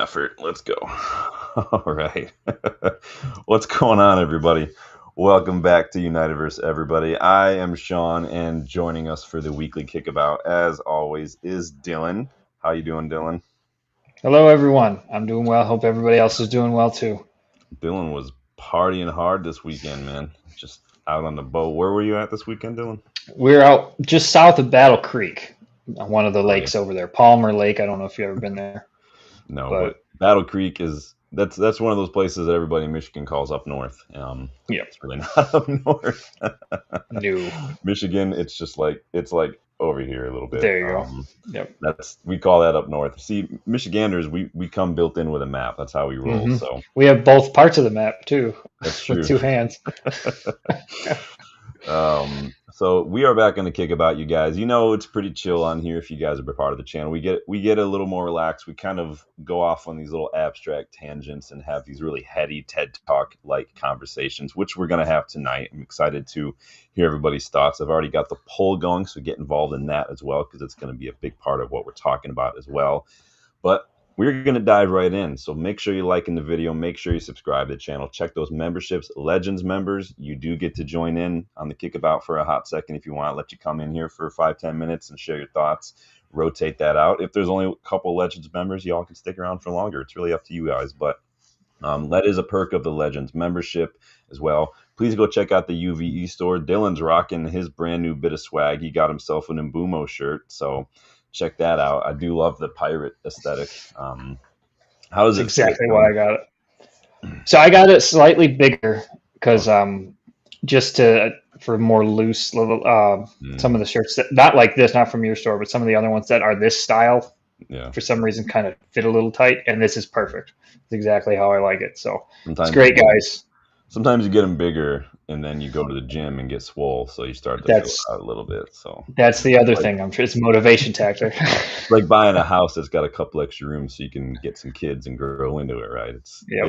effort. Let's go. All right. What's going on, everybody? Welcome back to United Everybody. I am Sean, and joining us for the weekly Kickabout, as always, is Dylan. How you doing, Dylan? Hello, everyone. I'm doing well. Hope everybody else is doing well too. Dylan was partying hard this weekend, man. Just out on the boat. Where were you at this weekend, Dylan? We're out just south of Battle Creek, on one of the Oh, yeah. lakes over there, Palmer Lake. I don't know if you've ever been there, No, but but Battle Creek is that's one of those places that everybody in Michigan calls up north. yep, It's really not up north. new. Michigan, it's like over here a little bit. There you go. Yep. That's we call that up north. See, Michiganders, we come built in with a map. That's how we roll. hmm So We have both parts of the map too, that's with true. two hands. So we are back on the Kickabout, you guys. You know it's pretty chill on here. If you guys are a part of the channel, we get a little more relaxed. We kind of go off on these little abstract tangents and have these really heady TED Talk like conversations, which we're gonna have tonight. I'm excited to hear everybody's thoughts. I've already got the poll going, so get involved in that as well because it's going to be a big part of what we're talking about as well. But we're going to dive right in. So make sure you're liking the video. Make sure you subscribe to the channel. Check those memberships. Legends members, you do get to join in on the Kickabout for a hot second if you want. Let you come in here for 5-10 minutes and share your thoughts. Rotate that out. If there's only a couple Legends members, y'all can stick around for longer. It's really up to you guys. But that is a perk of the Legends membership as well. Please go check out the UVE store. Dylan's rocking his brand new bit of swag. He got himself an Mbumo shirt. So check that out. I do love the pirate aesthetic. How does That's it fit? exactly why I got it. So I got it slightly bigger because just to for more loose little some of the shirts that not like this, not from your store, but some of the other ones that are this style Yeah. for some reason kind of fit a little tight, and this is perfect. It's exactly how I like it. So it's Sometimes you great, get guys. sometimes you get them bigger, and then you go to the gym and get swole, so you start to fill That's out a little bit. So that's the other like thing. I'm sure it's a motivation tactic. like buying a house that's got a couple extra rooms so you can get some kids and grow into it, right? It's Yep,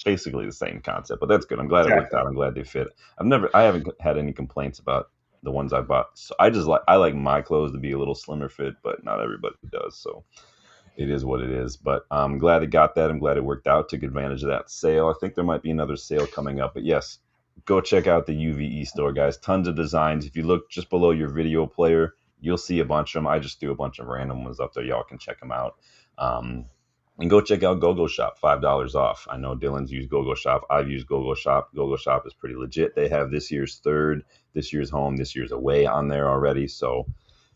basically the same concept, but that's good. I'm glad it worked exactly. out. I'm glad they fit. I haven't had any complaints about the ones I bought. So I like my clothes to be a little slimmer fit, but not everybody does. So it is what it is. But I'm glad it got that. I'm glad it worked out. Took advantage of that sale. I think there might be another sale coming up. But yes, go check out the UVE store, guys. Tons of designs. If you look just below your video player, you'll see a bunch of them. I just threw a bunch of random ones up there. Y'all can check them out. And go check out GoGoalShop, $5 off. I know Dylan's used GoGoalShop. I've used GoGoalShop. GoGoalShop is pretty legit. They have this year's third, this year's home, this year's away on there already. So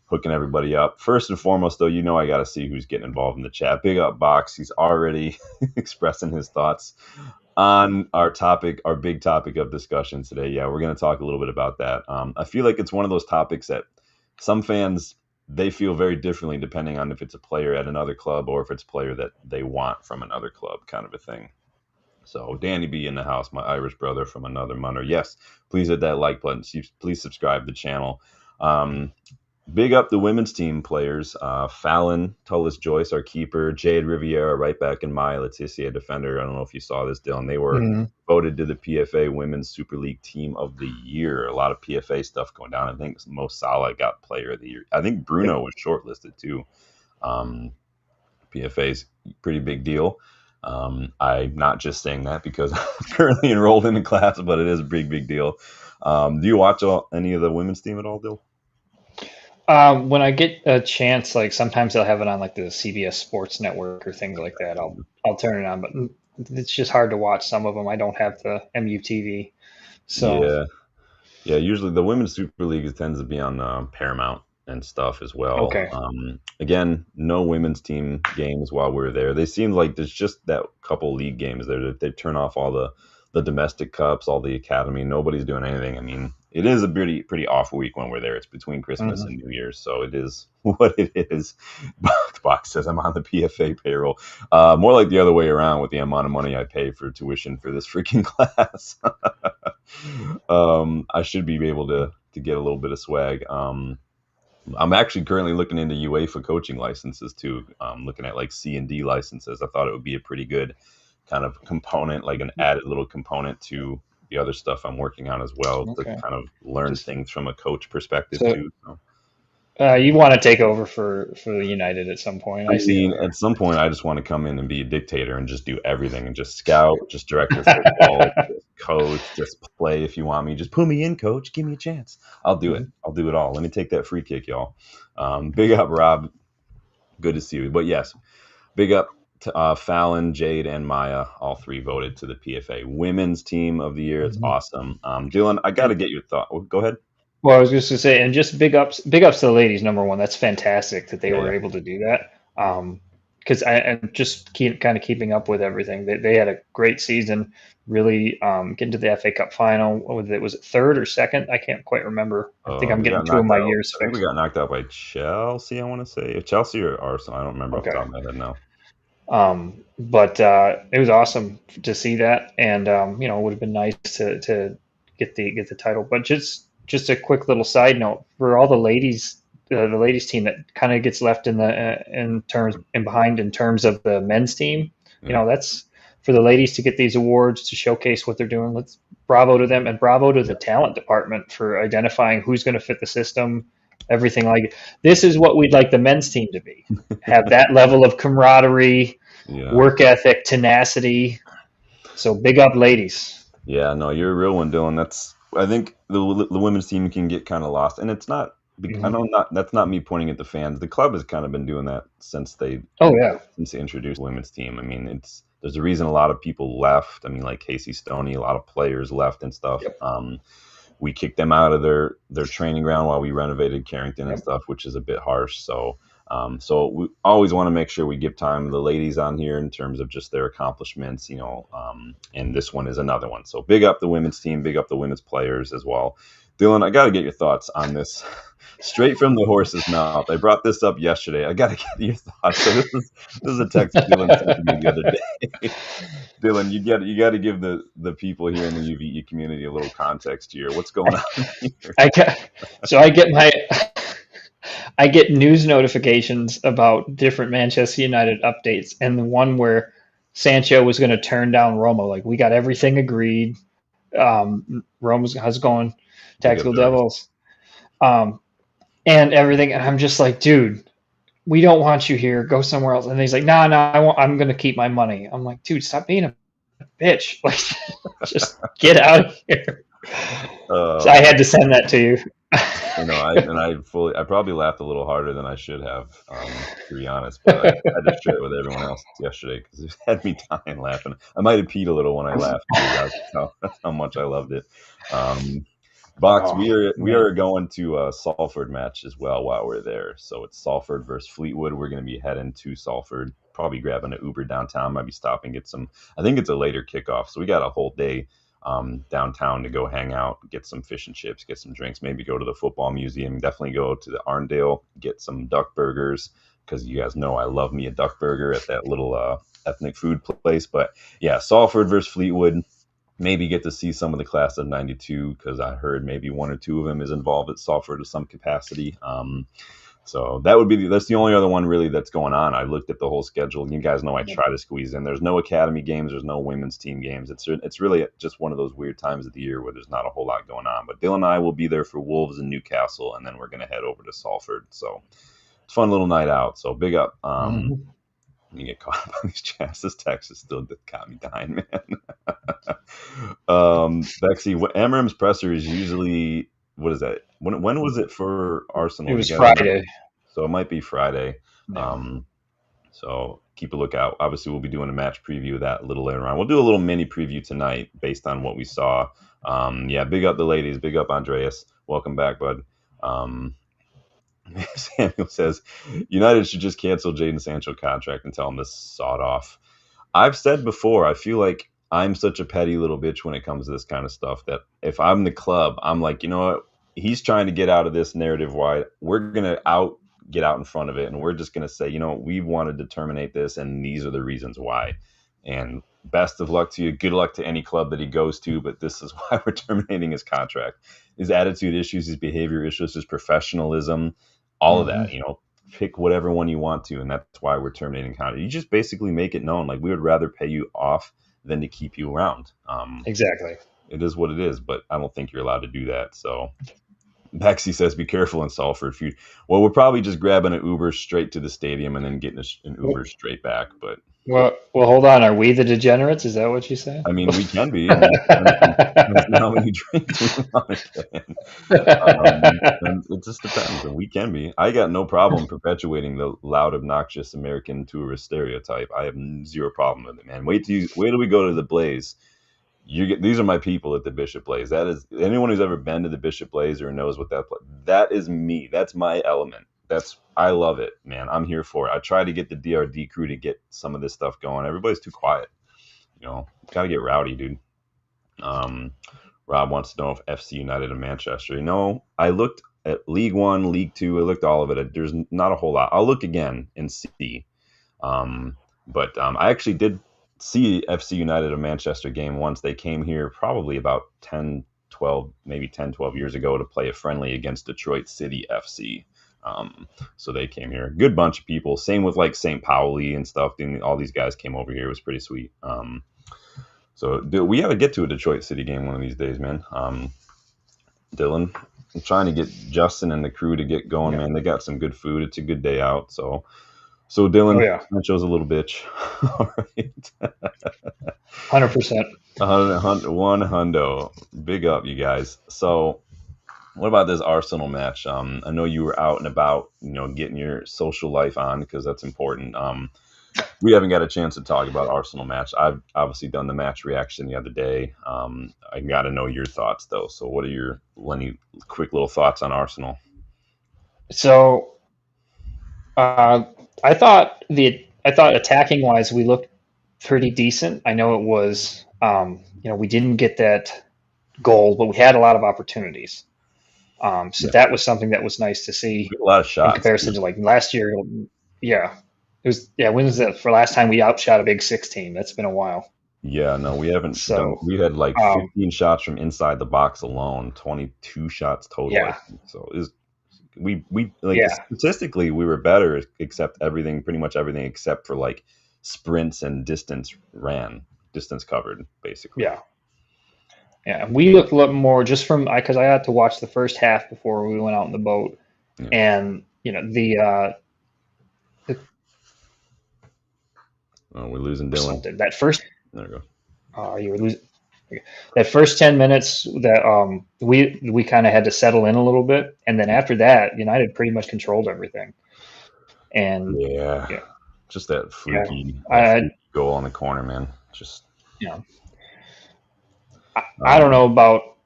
hooking everybody up. First and foremost, though, I got to see who's getting involved in the chat. Big up Box. He's already expressing his thoughts on our topic, our big topic of discussion today. Yeah, we're going to talk a little bit about that. I feel like it's one of those topics that some fans, they feel very differently depending on if it's a player at another club or if it's a player that they want from another club, kind of a thing. So Danny B in the house, my Irish brother from another mother. Yes, please hit that like button. Please subscribe to the channel. Um, Big up the women's team players. Fallon, Tullis Joyce, our keeper. Jade Riviera, right back in my Leticia defender. I don't know if you saw this, Dylan. They were Mhm. voted to the PFA Women's Super League Team of the Year. A lot of PFA stuff going down. I think Mo Salah got Player of the Year. I think Yep. Bruno was shortlisted too. Um, PFA's pretty big deal. I'm not just saying that because I'm currently enrolled in the class, but it is a big, big deal. Do you watch any of the women's team at all, Dill? When I get a chance, like sometimes they'll have it on like the CBS Sports Network or things like that. I'll turn it on, but it's just hard to watch some of them. I don't have the MUTV, so Yeah. Yeah, usually the women's Super League tends to be on Paramount and stuff as well. okay. Again, no women's team games while we're there. They seem like there's just that couple league games there that they turn off all the domestic cups, all the academy. Nobody's doing anything. I mean, it is a pretty off week when we're there. It's between Christmas hmm and New Year's, so it is what it is. Box says I'm on the PFA payroll. More like the other way around with the amount of money I pay for tuition for this freaking class. I should be able to get a little bit of swag. I'm actually currently looking into UEFA coaching licenses too. Looking at like C&D licenses. I thought it would be a pretty good kind of component, like an added little component to the other stuff I'm working on as well to Okay. kind of learn Just things from a coach perspective so too. So. You want to take over for United at some point. I I see mean, that. at some point, I just want to come in and be a dictator and just do everything and just scout, just director of football, just coach, just play if you want me. Just put me in, coach. Give me a chance. I'll do it. I'll do it all. Let me take that free kick, y'all. Big up, Rob. Good to see you. But yes, big up to Fallon, Jade, and Maya. All three voted to the PFA Women's Team of the Year. It's Mhm. awesome. Dylan, I got to And get your thought. Go ahead. well, I was just gonna say, and just big ups to the ladies. Number one, that's fantastic that they Yeah, were yeah. able to do that. Because I'm just kind of keeping up with everything. They had a great season, really getting to the FA Cup final. Was it third or second? I can't quite remember. I think I'm We getting got two of knocked my out. years I think we fixed. got knocked out by Chelsea. I want to say Chelsea or Arsenal. I don't remember off the Okay. top of my head now. But it was awesome to see that, and it would have been nice to get the title. But just a quick little side note for all the ladies team that kind of gets left in behind in terms of the men's team. Yeah. That's for the ladies to get these awards to showcase what they're doing. Let's bravo to them, and bravo to the talent department for identifying who's going to fit the system. Everything like this is what we'd like the men's team to be. Have that level of camaraderie, Yeah. work ethic, tenacity. So big up, ladies. Yeah, no, you're a real one, Dylan. I think the women's team can get kind of lost, and it's not. I Mhm. know not that's not me pointing at the fans. The club has kind of been doing that Oh yeah. since they introduced the women's team. I mean, there's a reason a lot of people left. I mean, like Casey Stoney, a lot of players left and stuff. Yep. We kicked them out of their training ground while we renovated Carrington and Yep. stuff, which is a bit harsh. So we always want to make sure we give time to the ladies on here in terms of just their accomplishments, and this one is another one. So big up the women's team, big up the women's players as well. Dylan, I got to get your thoughts on this. Straight from the horse's mouth. I brought this up yesterday. I got to get your thoughts. So this is a text Dylan sent to me the other day. Dylan, you got to give the people here in the UVE community a little context here. What's going on here? I get, so I get news notifications about different Manchester United updates, and the one where Sancho was going to turn down Roma. Like we got everything agreed. Roma's how's it going? Big up, Tactical Doris. Devils. Um, and everything. And I'm just like, dude, we don't want you here. Go somewhere else. And he's like, no, no, I'm going to keep my money. I'm like, dude, stop being a bitch. Like, just get out of here. So I Oh had to send that to you. I probably laughed a little harder than I should have, to be honest. But I had to share it with everyone else yesterday because it had me dying laughing. I might have peed a little when I laughed too. That's how much I loved it. Um, Box, Oh we man. are going to a Salford match as well while we're there. So it's Salford versus Fleetwood. We're going to be heading to Salford, probably grabbing an Uber downtown. Might be stopping, get some. I think it's a later kickoff, so we got a whole day downtown to go hang out, get some fish and chips, get some drinks, maybe go to the football museum. Definitely go to the Arndale, get some duck burgers because you guys know I love me a duck burger at that little ethnic food place. But yeah, Salford versus Fleetwood. Maybe get to see some of the class of '92 because I heard maybe one or two of them is involved at Salford to some capacity. So that's the only other one really that's going on. I looked at the whole schedule. You guys know I try to squeeze in. There's no academy games. There's no women's team games. It's really just one of those weird times of the year where there's not a whole lot going on. But Dylan and I will be there for Wolves and Newcastle, and then we're gonna head over to Salford. So it's a fun little night out. So big up. Mhm. You get caught up on these chats. This text is still got me dying, man. Bexy, Amorim's presser is usually what is that? When was it for It Arsenal? Do you was guys remember? Friday. So it might be Friday. Yeah. Um, so keep a lookout. Obviously, we'll be doing a match preview of that a little later on. We'll do a little mini preview tonight based on what we saw. Yeah, big up the ladies. Big up Andreas. Welcome back, bud. Um, Samuel says United should just cancel Jadon Sancho contract and tell him to sod off. I've said before, I feel like I'm such a petty little bitch when it comes to this kind of stuff that if I'm the club, I'm like, you know what? He's trying to get out of this narrative wide. We're gonna get out in front of it, and we're just gonna say, we wanted to terminate this, and these are the reasons why. And best of luck to you. Good luck to any club that he goes to, but this is why we're terminating his contract. His attitude issues, his behavior issues, his professionalism, all of Hmm. that. Pick whatever one you want to, and that's why we're terminating contract. You just basically make it known, like we would rather pay you off than to keep you around. Exactly. It is what it is, but I don't think you're allowed to do that. So Bexy says, "Be careful in Salford." Well, we're probably just grabbing an Uber straight to the stadium and then getting an Uber straight back. But Well, hold on. Are we the degenerates? Is that what you said? I mean, we can be. I mean, depends on how many drinks we want to get in. And it just depends, and we can be. I got no problem perpetuating the loud, obnoxious American tourist stereotype. I have zero problem with it, man. Wait till we go to the Blaze. These are my people at the Bishop Blaze. That is anyone who's ever been to the Bishop Blaze or knows what that is me. That's my element. I love it, man. I'm here for it. I try to get the DRD crew to get some of this stuff going. Everybody's too quiet. Got to get rowdy, dude. Rob wants to know if FC United and Manchester. I looked at League One, League Two. I looked all of it. There's not a whole lot. I'll look again and see. But I actually did see FC United and Manchester game once. They came here probably about 10, 12 years ago to play a friendly against Detroit City FC. So they came here. Good bunch of people. Same with like St. Pauli and stuff. And all these guys came over here. It was pretty sweet. So we got to get to a Detroit City game one of these days, man. Dylan, I'm trying to get Justin and the crew to get going, man. They got some good food. It's a good day out. So Dylan, Sancho's a little bitch. All right. 100%. 100. Big up, you guys. So what about this Arsenal match? I know you were out and about, getting your social life on because that's important. We haven't got a chance to talk about Arsenal match. I've obviously done the match reaction the other day. I got to know your thoughts though. So what are any quick little thoughts on Arsenal? So I thought attacking wise we looked pretty decent. I know it was we didn't get that goal, but we had a lot of opportunities. That was something that was nice to see. A lot of shots in comparison to like last year. Yeah. It was, when was that for last time we outshot a Big Six team? That's been a while. Yeah, no, we haven't. So we had like 15 shots from inside the box alone, 22 shots total. Yeah. So statistically we were better, pretty much everything except for like sprints and distance covered, basically. Yeah. Yeah, we looked a lot more just because I had to watch the first half before we went out in the boat, and we're losing Dylan. That first. There we go. You were losing. That first 10 minutes that we kind of had to settle in a little bit, and then after that, United pretty much controlled everything. And just that freaky goal on the corner, man. Just I don't know about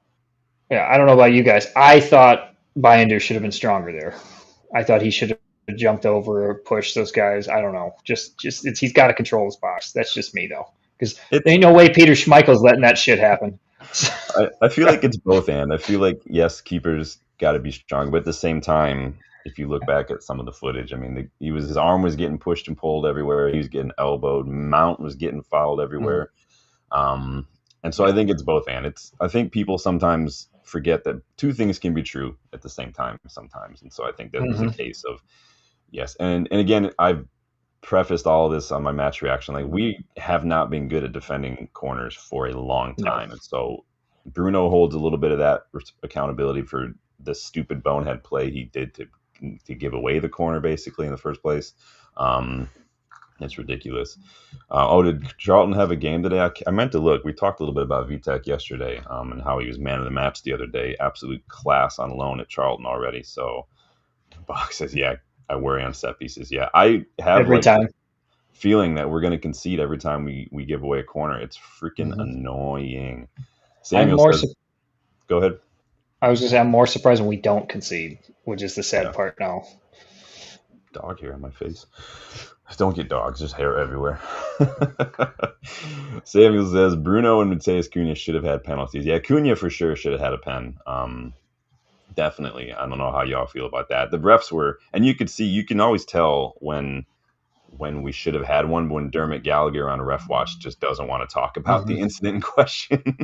you guys. I thought Binder should have been stronger there. I thought he should have jumped over or pushed those guys. I don't know. He's got to control his box. That's just me though, because there ain't no way Peter Schmeichel's letting that shit happen. I feel like it's both, and I feel like yes, keepers got to be strong, but at the same time, if you look back at some of the footage, I mean, his arm was getting pushed and pulled everywhere. He was getting elbowed. Mount was getting fouled everywhere. And so I think it's both, and I think people sometimes forget that two things can be true at the same time sometimes. And so I think that was a case of yes. And again, I've prefaced all of this on my match reaction. Like, we have not been good at defending corners for a long time. No. And so Bruno holds a little bit of that accountability for the stupid bonehead play he did to give away the corner basically in the first place. It's ridiculous. Did Charlton have a game today? I meant to look. We talked a little bit about Vitek yesterday and how he was man of the match the other day. Absolute class on loan at Charlton already. So Bach says, yeah, I worry on set pieces. Yeah, I have every time feeling that we're going to concede every time we give away a corner. It's freaking annoying. Samuel says, go ahead. I was going to say, I'm more surprised when we don't concede, which is the sad part now. Dog hair on my face. Don't get dogs, just hair everywhere. Samuel says Bruno and Mateus Cunha should have had penalties. Yeah, Cunha for sure should have had a pen. Definitely. I don't know how y'all feel about that. The refs were, and you can always tell when we should have had one, when Dermot Gallagher on Ref Watch just doesn't want to talk about the incident in question.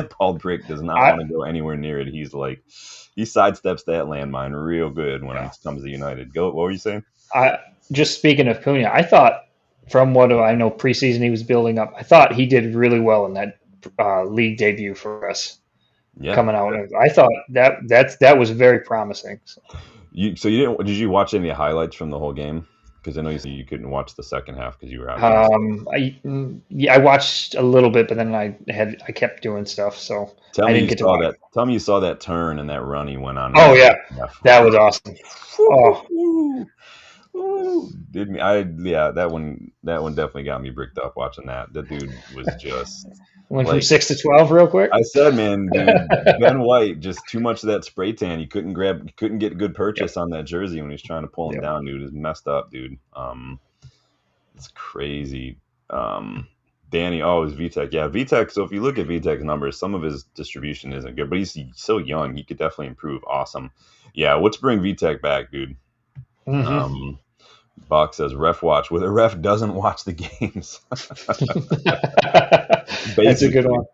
Paul Brick does not want to go anywhere near it. He's like, he sidesteps that landmine real good when it comes to United. What were you saying? Just speaking of Cunha, I thought, from what I know preseason he was building up, I thought he did really well in that league debut for us. Yeah. coming out. And I thought that was very promising. So, You didn't? Did you watch any highlights from the whole game? Because I know you said you couldn't watch the second half because you were out doing stuff. yeah, I watched a little bit, but then I kept doing stuff, so Tell I me didn't you get to saw watch. that. Tell me you saw that turn and that run he went on in the Oh yeah, second half. that was awesome. Oh, Ooh, did me? Yeah, that one definitely got me bricked up watching that. That dude was just went from like 6 to 12 real quick. I said, man, dude. Ben White just too much of that spray tan. You couldn't get good Yep, purchase on that jersey when he was trying to pull him yep. down, dude. It's messed up, dude. It's crazy. Um, Danny, oh, it's VTech. Yeah, VTech. So if you look at VTech's numbers, some of his distribution isn't good, but he's so young. He could definitely improve. Awesome. Yeah, let's bring VTech back, dude. Hmm. Um, Bach says ref watch, where the ref doesn't watch the games. That's a good basically, one.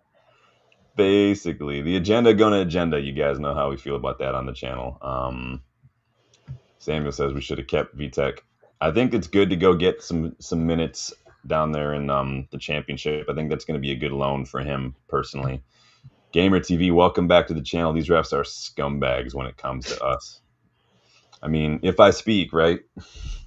basically, the agenda gonna agenda. You guys know how we feel about that on the channel. Samuel says we should have kept VTech. I think it's good to go get some minutes down there in the championship. I think that's going to be a good loan for him personally. Gamer TV, welcome back to the channel. These refs are scumbags when it comes to us. I mean, if I speak, right?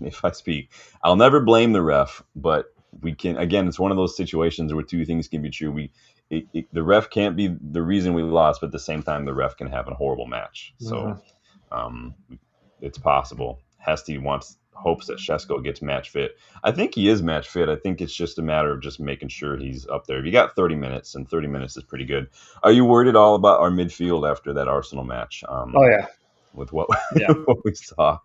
If I speak, I'll never blame the ref, but we can. Again, it's one of those situations where two things can be true. The ref can't be the reason we lost, but at the same time, the ref can have a horrible match. So Hmm. um, it's possible. Hesty hopes that Shesko gets match fit. I think he is match fit. I think it's just a matter of just making sure he's up there. If you got 30 minutes, and 30 minutes is pretty good. Are you worried at all about our midfield after that Arsenal match? Oh yeah, With what yeah. what we saw.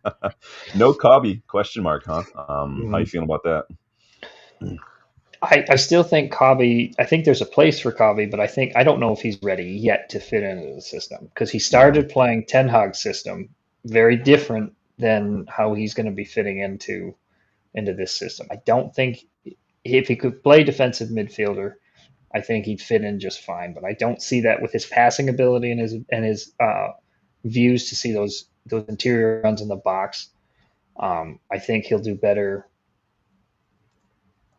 No Cobby question mark, huh? How you Mhm. feeling about that? I still think Cobby. I think there's a place for Cobby, but I don't know if he's ready yet to fit into the system because he Yeah. started playing Ten Hag's system, very different than how he's going to be fitting into this system. I don't think if he could play defensive midfielder, I think he'd fit in just fine. But I don't see that with his passing ability and his views to see those interior runs in the box. I think he'll do better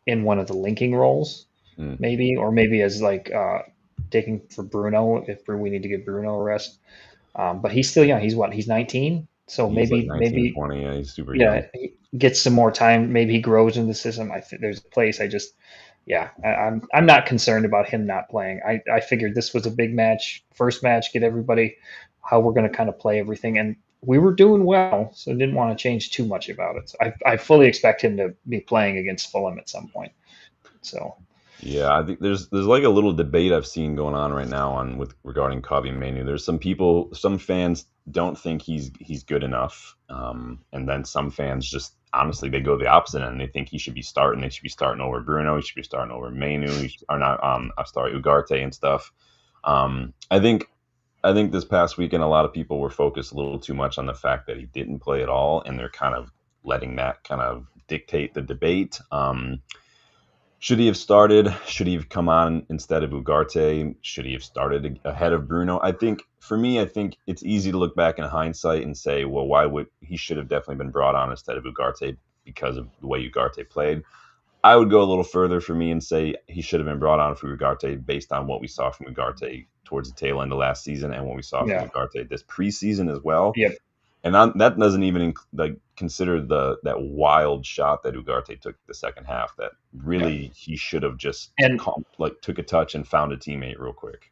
in one of the linking roles, Mm. maybe, or maybe as like taking for Bruno if we need to give Bruno a rest. But he's still young. He's what? He's 19. So He's like maybe 19, 20. Yeah, he's super yeah, young. he gets some more time. Maybe he grows in the system. I think there's a place. I'm not concerned about him not playing. I figured this was a big match, first match, get everybody how we're going to kind of play everything, and we were doing well, so didn't want to change too much about it. So I fully expect him to be playing against Fulham at some point. So Yeah, I think there's like a little debate I've seen going on right now on with regarding Cobby Manu. There's some fans don't think he's good enough, and then some fans just honestly they go the opposite and they think he should be starting. They should be starting over Bruno. He should be starting over Manu. Or not. I'm sorry, Ugarte and stuff. I think this past weekend a lot of people were focused a little too much on the fact that he didn't play at all, and they're kind of letting that kind of dictate the debate. Should he have started? Should he have come on instead of Ugarte? Should he have started ahead of Bruno? I think it's easy to look back in hindsight and say, well, why would he should have definitely been brought on instead of Ugarte because of the way Ugarte played. I would go a little further for me and say he should have been brought on for Ugarte based on what we saw from Ugarte towards the tail end of last season and what we saw from yeah, Ugarte this preseason as well. yep, And that doesn't even like consider that wild shot that Ugarte took the second half. That yeah, really he should have just and like took a touch and found a teammate real quick.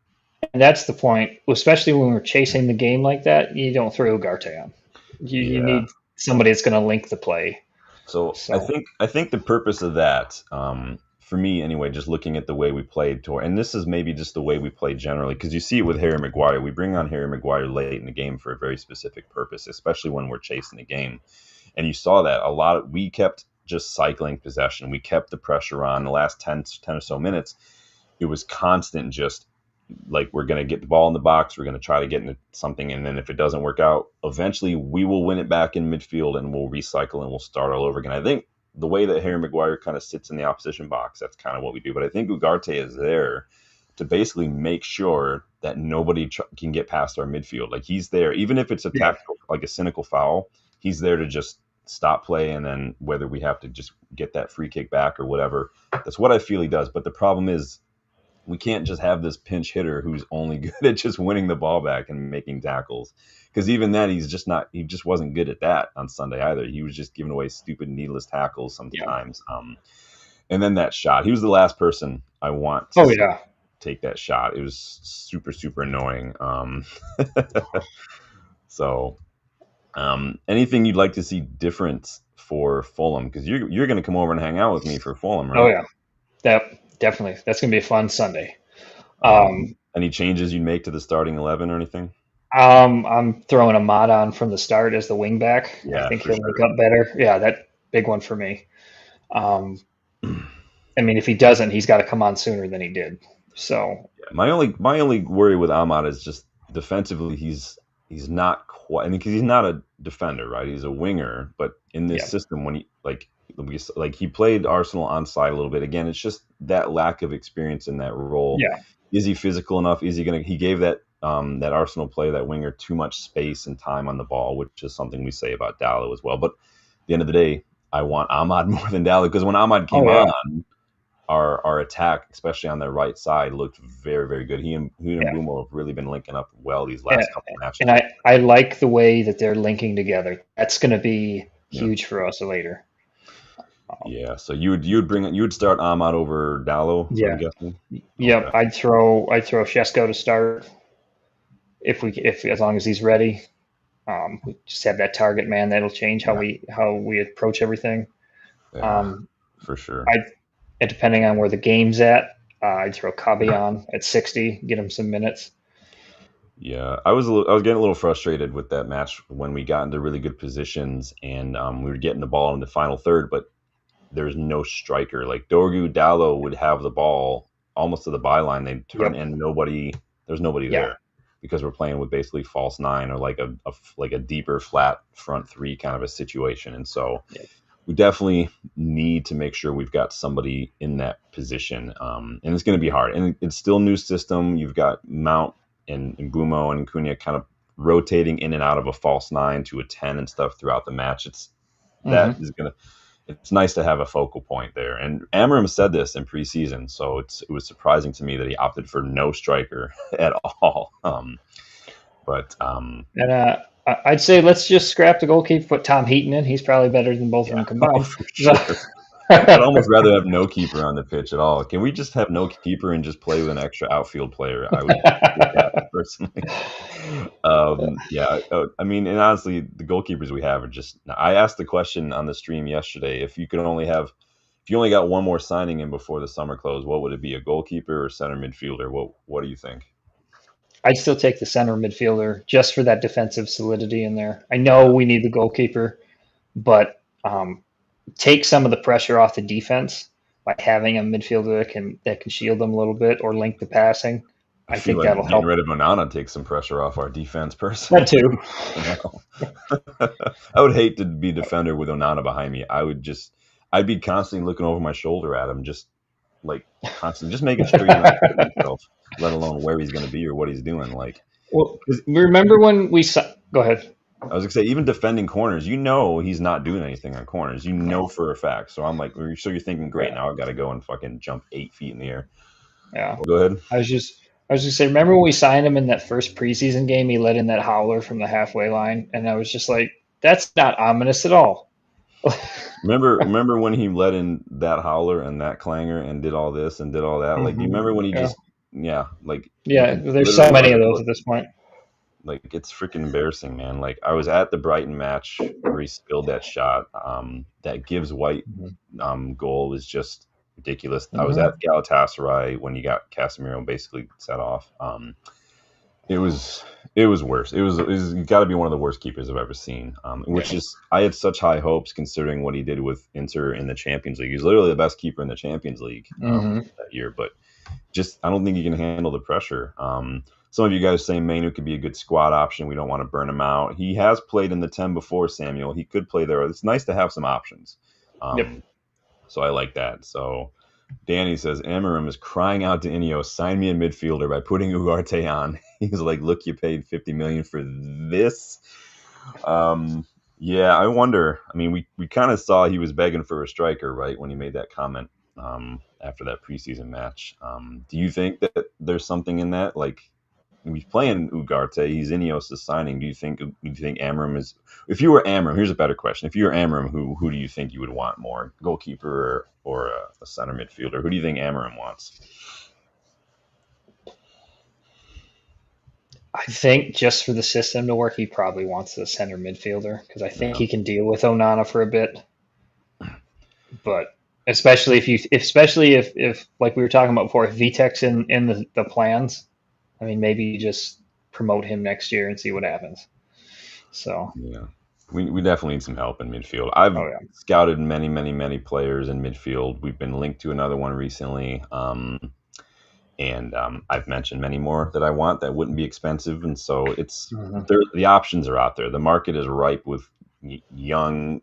and that's the point. Especially when we're chasing the game like that, you don't throw Ugarte on. You Yeah. need somebody that's going to link the play. So I So think I think the purpose of that, for me anyway, just looking at the way we played, and this is maybe just the way we play generally, because you see it with Harry Maguire. We bring on Harry Maguire late in the game for a very specific purpose, especially when we're chasing the game. And you saw that a lot. We kept just cycling possession. We kept the pressure on the last 10 or so minutes. It was constant, just like we're going to get the ball in the box. We're going to try to get into something. And then if it doesn't work out, eventually we will win it back in midfield and we'll recycle and we'll start all over again. I think the way that Harry Maguire kind of sits in the opposition box, that's kind of what we do. But I think Ugarte is there to basically make sure that nobody can get past our midfield. Like he's there, even if it's a yeah, tactical, like a cynical foul, he's there to just stop play. And then whether we have to just get that free kick back or whatever, that's what I feel he does. But the problem is we can't just have this pinch hitter who's only good at just winning the ball back and making tackles. Because even then, he just wasn't good at that on Sunday either. He was just giving away stupid, needless tackles Yeah. sometimes. And then that shot, he was the last person I want to Oh see yeah. take that shot. It was super, super annoying. So, anything you'd like to see different for Fulham? Because you're going to come over and hang out with me for Fulham, Oh right? yeah. That definitely. That's gonna be a fun Sunday. Um, Any changes you'd make to the starting 11 or anything? I'm throwing Ahmad on from the start as the wing back. I Yeah, think for he'll link sure. up better. Yeah, that big one for me. Um, I mean, if he doesn't, he's got to come on sooner than he did. So My only worry with Ahmad is just defensively. He's not quite. I mean, because he's not a defender, right? He's a winger. But in this yeah, system, when he played Arsenal on side a little bit. Again, it's just that lack of experience in that role. yeah, Is he physical enough? Is he gonna? He gave that Arsenal player, that winger, too much space and time on the ball, which is something we say about Dallo as well. But at the end of the day, I want Ahmad more than Dallo because when Ahmad oh came yeah, on, our attack, especially on their right side, looked very, very good. He and yeah. Bumo have really been linking up well these And, last couple and matches. I like the way that they're linking together. That's going to be Yeah, huge for us later. Um, yeah. So you would start Ahmad over Dallo, I'm yeah, guessing. Okay. yep. I'd throw Shesko to start if as long as he's ready. We just have that target man. That'll change Yeah, how we approach everything. yeah, Um, for sure. I and depending on where the game's at, I'd throw Cubby on at 60, get him some minutes. Yeah, I was getting a little frustrated with that match when we got into really good positions and we were getting the ball in the final third, but there's no striker. Like Dorgu Dallo would have the ball almost to the byline. They'd turn Yep. and there's nobody Yeah. there because we're playing with basically false nine or like a deeper flat front three kind of a situation. And so Yep. we definitely need to make sure we've got somebody in that position. And it's going to be hard. And it's still a new system. You've got Mount and Bumo and Cunha kind of rotating in and out of a false nine to a 10 and stuff throughout the match. That Hmm. is going to it's nice to have a focal point there. And Amorim said this in preseason, so it was surprising to me that he opted for no striker at all. But And I'd say let's just scrap the goalkeeper, put Tom Heaton in. He's probably better than both of yeah, them oh, combined. for So, sure. I'd almost rather have no keeper on the pitch at all. Can we just have no keeper and just play with an extra outfield player? I would prefer that personally. Yeah, I mean, and honestly, the goalkeepers we have are just. I asked the question on the stream yesterday: if you only got one more signing in before the summer close, what would it be? A goalkeeper or center midfielder? What do you think? I'd still take the center midfielder just for that defensive solidity in there. I know Yeah, we need the goalkeeper, but take some of the pressure off the defense by having a midfielder that can shield them a little bit or link the passing. I I feel think like that'll getting help. rid of Onana takes some pressure off our defense That personally. too. I know. I would hate to be defender with Onana behind me. I'd be constantly looking over my shoulder at him, just like constantly, just making sure he's not hurting himself, let alone where he's going to be or what he's doing. Like, Well, 'cause remember when we saw? Go ahead. I was gonna say, even defending corners, he's not doing anything on corners, No. for a fact. So I'm like, so you're thinking, great, Yeah. now I've got to go and fucking jump 8 feet in the air. Yeah. Go ahead. I was just I was just saying, remember when we signed him in that first preseason game? He let in that howler from the halfway line, and I was just like, "That's not ominous at all." Remember when he let in that howler and that clanger and did all this and did all that? Like, do you Hmm. remember when he Yeah, just, yeah, like you yeah. could There's so literally many run of it. those at this point. Like it's freaking embarrassing, man. Like I was at the Brighton match where he spilled that shot. That Gibbs White Hmm. goal was just ridiculous. I was Hmm. at Galatasaray when you got Casemiro basically set off. It was it was worse. It was got to be one of the worst keepers I've ever seen. Yeah. Which is I had such high hopes considering what he did with Inter in the Champions League. He's literally the best keeper in the Champions League Hmm. that year, but just I don't think he can handle the pressure. Some of you guys say Mainu could be a good squad option. We don't want to burn him out. He has played in the 10 before, Samuel. He could play there. It's nice to have some options. Yep. Um, so I like that. So Danny says Amorim is crying out to Ineos, sign me a midfielder by putting Ugarte on. He's like, look, you paid 50 million for this. Um, yeah, I wonder. I mean, we kind of saw he was begging for a striker, right, when he made that comment. after that preseason match. Do you think that there's something in that? Like, he's playing Ugarte, he's Ineos' signing. Do you think Amorim is? If you were Amorim, here's a better question. If you were Amorim, who do you think you would want more, goalkeeper or a center midfielder? Who do you think Amorim wants? I think just for the system to work, he probably wants the center midfielder because I think Yeah, he can deal with Onana for a bit. But especially if like we were talking about before, if Vitek's in the plans, I mean maybe you just promote him next year and see what happens. So yeah. We definitely need some help in midfield. I've oh yeah. scouted many, many, many players in midfield. We've been linked to another one recently. And I've mentioned many more that I want that wouldn't be expensive, and so it's Mm-hmm. there. The options are out there. The market is ripe with young,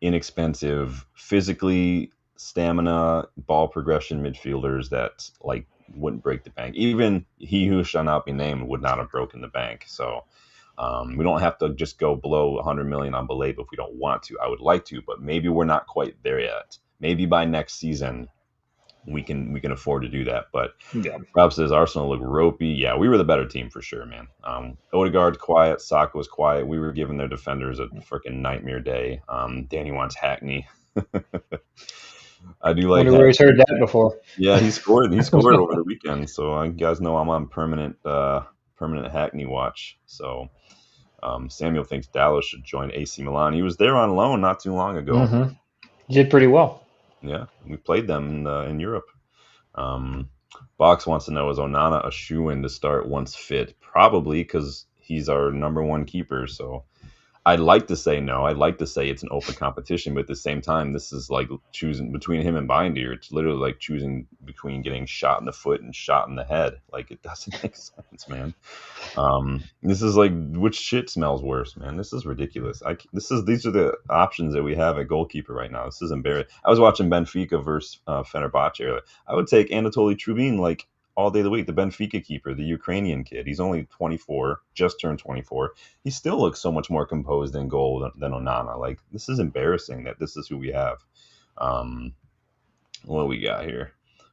inexpensive, physically stamina, ball progression midfielders that like wouldn't break the bank. Even he who shall not be named would not have broken the bank. So we don't have to just go below 100 million on Baleba if we don't want to. I would like to, but maybe we're not quite there yet. Maybe by next season we can afford to do that. But Yeah. Rob says Arsenal look ropey. Yeah, we were the better team for sure, man. Odegaard's quiet. Saka was quiet. We were giving their defenders a freaking nightmare day. Danny wants Hackney. I do like Wonder where he's Hackney. heard that before. Yeah, he scored. He scored over the weekend. So you guys know I'm on permanent Hackney watch. So Samuel thinks Dallas should join AC Milan. He was there on loan not too long ago. Mm-hmm. He did pretty well. Yeah, we played them in Europe. Um, Box wants to know, is Onana a shoe-in to start once fit? Probably, because he's our number one keeper. So I'd like to say no. I'd like to say it's an open competition, but at the same time, this is like choosing between him and Bindier. It's literally like choosing between getting shot in the foot and shot in the head. Like, it doesn't make sense, man. This is like, which shit smells worse, man? This is ridiculous. These are the options that we have at goalkeeper right now. This is embarrassing. I was watching Benfica versus Fenerbahce earlier. I would take Anatoly Trubin like all day of the week. The Benfica keeper, the Ukrainian kid. He's only 24, just turned 24. He still looks so much more composed in goal than Onana. Like, this is embarrassing that this is who we have. What we got here?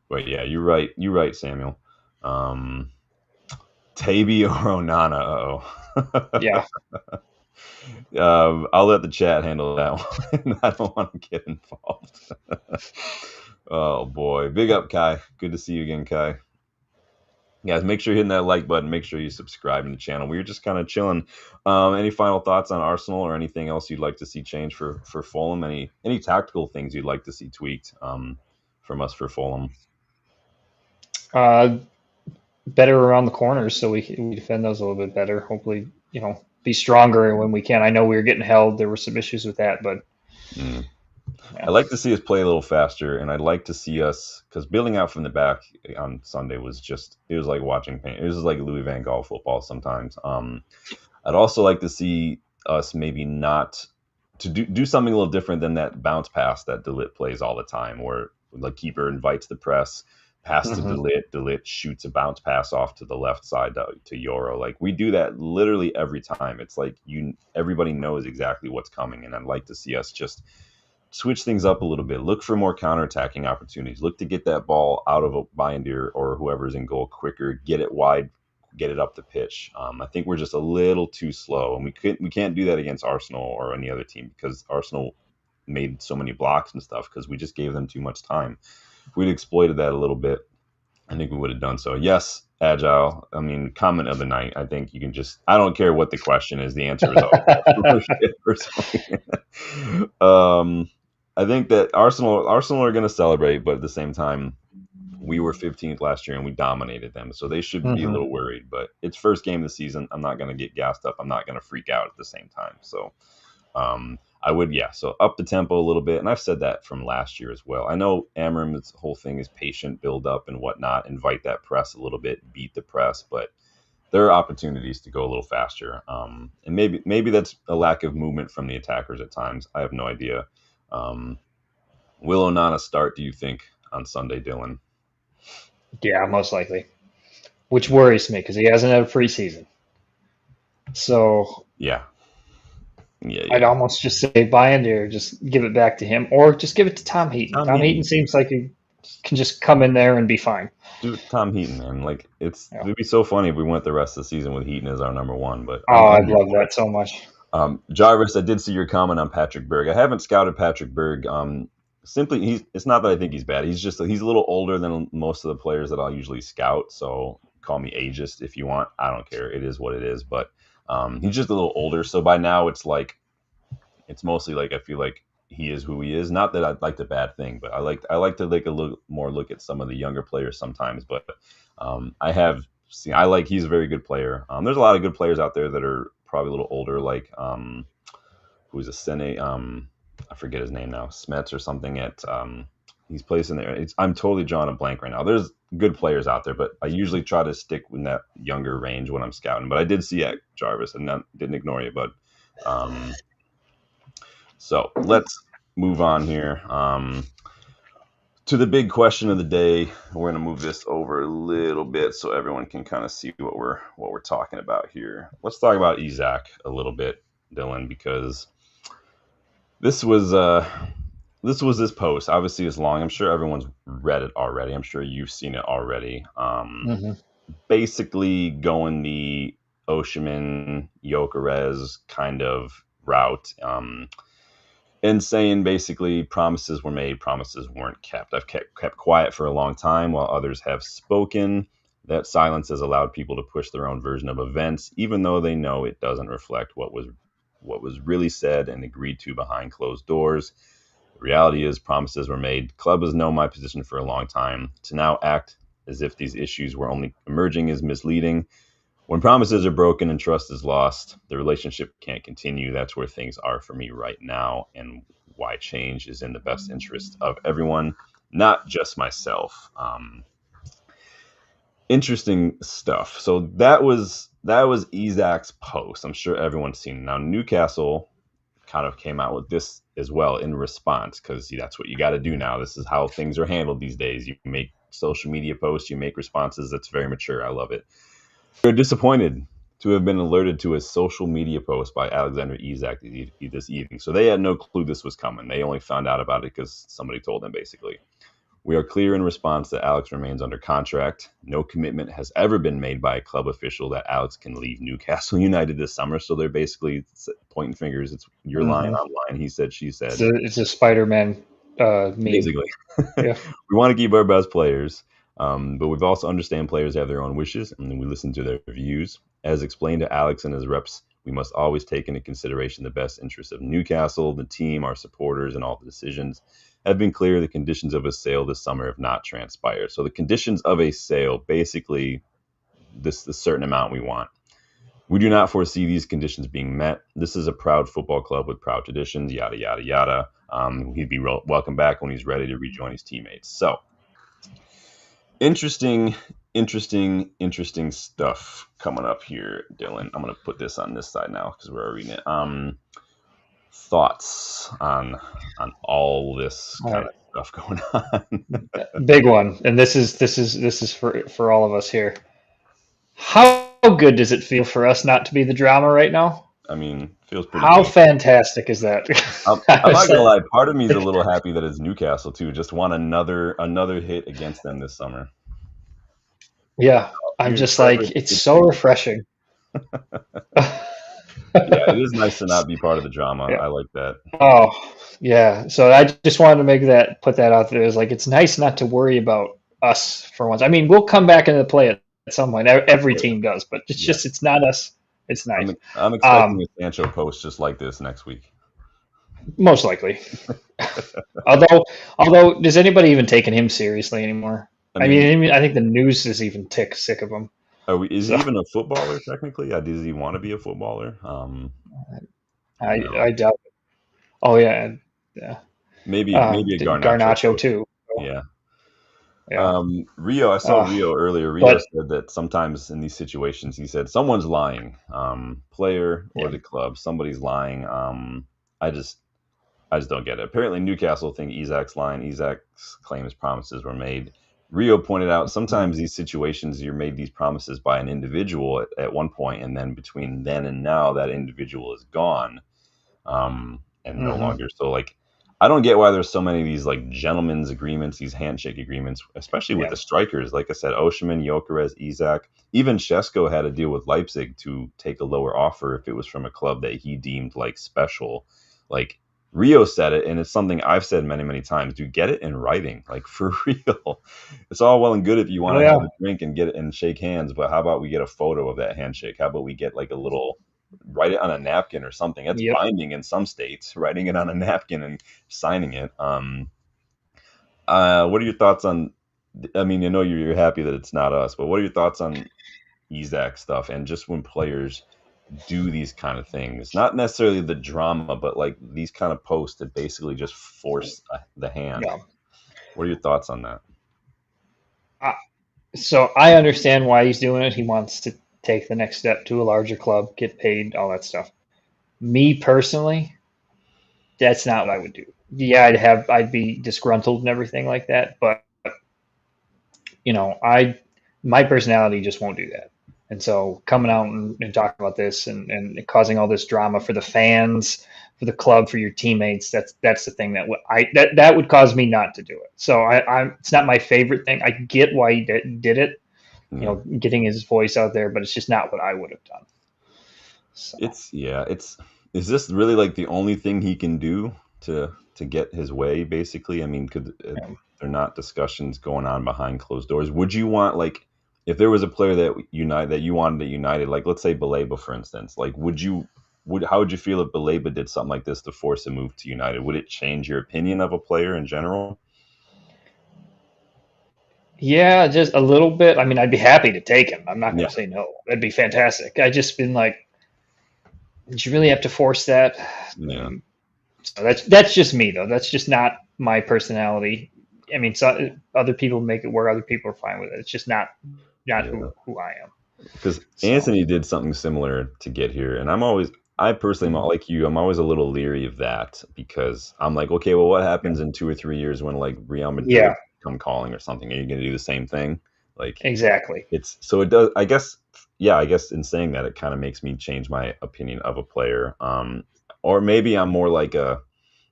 But yeah, you're right. You're right, Samuel. Taby or Onana? Yeah. I'll let the chat handle that one. I don't want to get involved. Oh boy, big up, Kai. Good to see you again, Kai. Guys, make sure you're hitting that like button. Make sure you subscribe to the channel. We're just kind of chilling. Any final thoughts on Arsenal or anything else you'd like to see change for Fulham? Any tactical things you'd like to see tweaked from us for Fulham? Better around the corners so we defend those a little bit better. Hopefully, be stronger when we can. I know we were getting held. There were some issues with that, but Mm. yeah. I'd like to see us play a little faster, and I'd like to see us, because building out from the back on Sunday it was like watching paint. It was like Louis Van Gaal football sometimes. I'd also like to see us maybe not to do something a little different than that bounce pass that De Ligt plays all the time, where the keeper invites the press, pass to Mm-hmm. De Ligt shoots a bounce pass off to the left side to Euro. Like, we do that literally every time. It's like everybody knows exactly what's coming, and I'd like to see us just switch things up a little bit. Look for more counterattacking opportunities. Look to get that ball out of a Bindier or whoever's in goal quicker. Get it wide. Get it up the pitch. I think we're just a little too slow, and we can't do that against Arsenal or any other team because Arsenal made so many blocks and stuff because we just gave them too much time. If we'd exploited that a little bit, I think we would have done so. Yes, agile. I mean, comment of the night. I think you can just. I don't care what the question is. The answer is always personally. I think that Arsenal are going to celebrate, but at the same time, we were 15th last year and we dominated them, so they should be a Mm-hmm. little worried. But it's first game of the season. I'm not going to get gassed up. I'm not going to freak out at the same time. So I would, yeah. So up the tempo a little bit, and I've said that from last year as well. I know Amorim's whole thing is patient build up and whatnot, invite that press a little bit, beat the press, but there are opportunities to go a little faster. And maybe that's a lack of movement from the attackers at times. I have no idea. Um, will Onana start, do you think, on Sunday, Dylan? Yeah, most likely. Which worries me because he hasn't had a preseason. So Yeah. Yeah, I'd almost just say buy in there, just give it back to him, or just give it to Tom Heaton. Tom Tom Heaton Heaton. seems like a can just come in there and be fine. Dude, Tom Heaton, man. Like Yeah. it'd be so funny if we went the rest of the season with Heaton as our number one. But Oh, I'm I'd here love for it. that so much. Jarvis, I did see your comment on Patrick Berg. I haven't scouted Patrick Berg. Simply, it's not that I think he's bad. He's a little older than most of the players that I'll usually scout. So call me ageist if you want. I don't care. It is what it is. But he's just a little older. So by now, it's mostly like I feel like he is who he is. Not that I like the bad thing, but I like to like a little more look at some of the younger players sometimes. But I have seen he's a very good player. There's a lot of good players out there that are probably a little older, like who's a Sene, I forget his name now, Smets or something at he's placed in there. I'm totally drawing a blank right now. There's good players out there, but I usually try to stick in that younger range when I'm scouting. But I did see at Jarvis and didn't ignore you, bud. Um, so let's move on here to the big question of the day. We're going to move this over a little bit so everyone can kind of see what we're talking about here. Let's talk about Isak a little bit, Dylan, because this was this post. Obviously, it's long. I'm sure everyone's read it already. I'm sure you've seen it already. Hmm. Basically, going the Oshiman Gyökeres kind of route. And saying basically promises were made, promises weren't kept. I've kept quiet for a long time while others have spoken. That silence has allowed people to push their own version of events, even though they know it doesn't reflect what was really said and agreed to behind closed doors. The reality is promises were made. Club has known my position for a long time. To now act as if these issues were only emerging is misleading. When promises are broken and trust is lost, the relationship can't continue. That's where things are for me right now, and why change is in the best interest of everyone, not just myself. Interesting stuff. So that was Isak's post. I'm sure everyone's seen it. Now Newcastle kind of came out with this as well in response, because that's what you got to do now. This is how things are handled these days. You make social media posts, you make responses. That's very mature. I love it. We're disappointed to have been alerted to a social media post by Alexander Isak this evening. So they had no clue this was coming. They only found out about it because somebody told them, basically. We are clear in response that Alex remains under contract. No commitment has ever been made by a club official that Alex can leave Newcastle United this summer. So they're basically pointing fingers. It's your line Hmm. online. He said, she said. It's a Spider-Man meme. Basically, Yeah. we want to keep our best players, but we've also understand players have their own wishes, and we listen to their views. As explained to Alex and his reps, we must always take into consideration the best interests of Newcastle, the team, our supporters, and all the decisions have been clear. The conditions of a sale this summer have not transpired. So the conditions of a sale, basically, this the certain amount we want. We do not foresee these conditions being met. This is a proud football club with proud traditions, yada, yada, yada. He'd be welcome back when he's ready to rejoin his teammates. So, interesting, interesting stuff coming up here, Dylan. I'm going to put this on this side now because we're reading it. Thoughts on all this All kind right. of stuff going on? Big one, and this is for all of us here. How good does it feel for us not to be the drama right now? I mean, feels pretty How good. fantastic is that? I I'm not was gonna like, lie. Part of me is a little happy that it's Newcastle too. Just want another hit against them this summer. yeah, I'm Here's just wherever like, it's it's so refreshing. Yeah, it is nice to not be part of the drama. Yeah. I like that. Oh, yeah. So I just wanted to put that out there. It's like, it's nice not to worry about us for once. I mean, we'll come back into play at some point. Every Oh, team does, but yeah. it's not us. It's nice. I'm expecting Um, a Sancho post just like this next week. Most likely. Although, does anybody even taking him seriously anymore? I I mean, mean, I think the news is even sick of him. is he So even a footballer technically? Does he want to be a footballer? I No. I doubt it. Oh yeah, yeah. Maybe a Garnacho Garnacho post. too. So, Yeah. yeah. Rio, I saw Uh, Rio earlier. Rio but said that sometimes in these situations, he said someone's lying, player or yeah. the club, somebody's lying. I just, I just don't get it. Apparently, Newcastle think Isak's lying. Isak's claims promises were made. Rio pointed out sometimes these situations you're made these promises by an individual at one point, and then between then and now, that individual is gone, and no Mm-hmm. longer. So, like, I don't get why there's so many of these like gentlemen's agreements, these handshake agreements, especially with Yeah. the strikers. Like I said, Osimhen, Gyökeres, Isak, even Shesko had a deal with Leipzig to take a lower offer if it was from a club that he deemed like special. Like Rio said it, and it's something I've said many, many times. Do get it in writing, like for real. It's all well and good if you want Oh to have yeah. a drink and get it and shake hands, but how about we get a photo of that handshake? How about we get like a little write it on a napkin or something? That's Yep. binding in some states, writing it on a napkin and signing it. What are your thoughts on? I mean, I know you're happy that it's not us, but what are your thoughts on Isak stuff and just when players do these kind of things? Not necessarily the drama, but like these kind of posts that basically just force the hand. Yeah. What are your thoughts on that? I, so I understand why he's doing it. He wants to take the next step to a larger club, get paid, all that stuff. Me personally, that's not what I would do. Yeah, I'd be disgruntled and everything like that, but my personality just won't do that. And so coming out and talking about this and causing all this drama for the fans, for the club, for your teammates, that's the thing that would cause me not to do it. So I'm it's not my favorite thing. I get why he did it, Yeah. getting his voice out there, but it's just not what I would have done. So It's is this really like the only thing he can do to get his way basically? I mean, could there not discussions going on behind closed doors? Would you want like if there was a player that you wanted at United, like let's say Baleba for instance, like would how would you feel if Baleba did something like this to force a move to United? Would it change your opinion of a player in general? yeah, just a little bit. I mean, I'd be happy to take him. I'm not going Yeah, to say no. That'd be fantastic. I just been like, did you really have to force that? yeah, So that's just me though. That's just not my personality. I mean, so other people make it work. Other people are fine with it. It's just not yeah. who I am. Because So Anthony did something similar to get here, and I personally, am mhm. like you, I'm always a little leery of that because I'm like, okay, well, what happens in 2 or 3 years when like Real Madrid Yeah, come calling or something? Are you going to do the same thing? Like, exactly. it's so it does. I guess, yeah, I guess in saying that, it kind of makes me change my opinion of a player. Or maybe I'm more like a,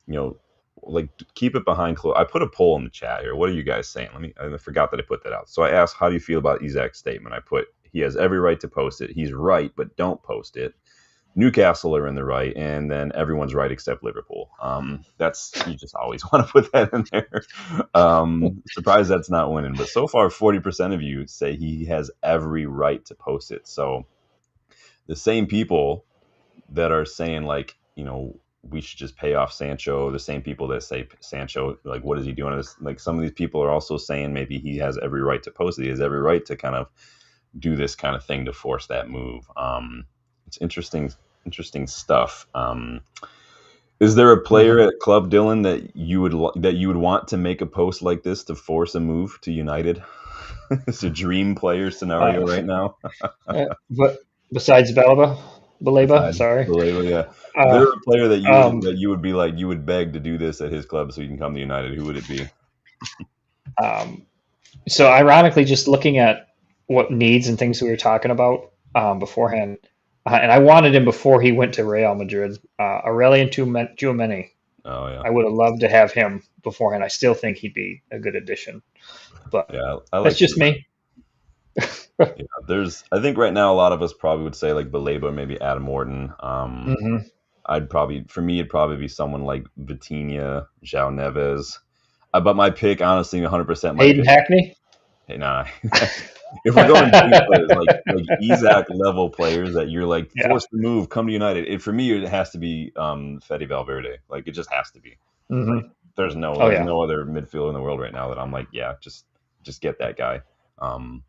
you know, like keep it behind closed. I put a poll in the chat here. What are you guys saying? I forgot that I put that out. So I asked, how do you feel about Isak's statement? I put, he has every right to post it. He's right, but don't post it. Newcastle are in the right, and then everyone's right except Liverpool. That's you just always want to put that in there. Surprised that's not winning, but so far 40% of you say he has every right to post it. So the same people that are saying like, we should just pay off Sancho, the same people that say Sancho, like, what is he doing? Like some of these people are also saying maybe he has every right to post it. He has every right to kind of do this kind of thing to force that move. It's interesting stuff. Is there a player Hmm. at Club Dylan that you would want to make a post like this to force a move to United? It's a dream player scenario Uh, right now. but besides Baleba, Besides sorry. the label, yeah. If there Uh, were a player um, that you would be like you would beg to do this at his club so you can come to United, who would it be? um, so ironically, just looking at what needs and things we were talking about beforehand, and I wanted him before he went to Real Madrid. Aurelian Tchouameni. Oh yeah, I would have loved to have him beforehand. I still think he'd be a good addition, but yeah. I that's like just Tuna. me. Yeah, I think right now a lot of us probably would say like Baleba, maybe Adam Morton. Hmm. For me, it'd probably be someone like Vitinha, João Neves. But my pick, honestly, 100% my Hayden pick. Hackney. Hey, nah. If we're going dream players, like Isak level players that you're like Yeah. forced to move, come to United. For me, it has to be Fede Valverde. Like it just has to be. Like Hmm. Oh there's yeah, no other midfielder in the world right now that I'm like, yeah, just get that guy. Um,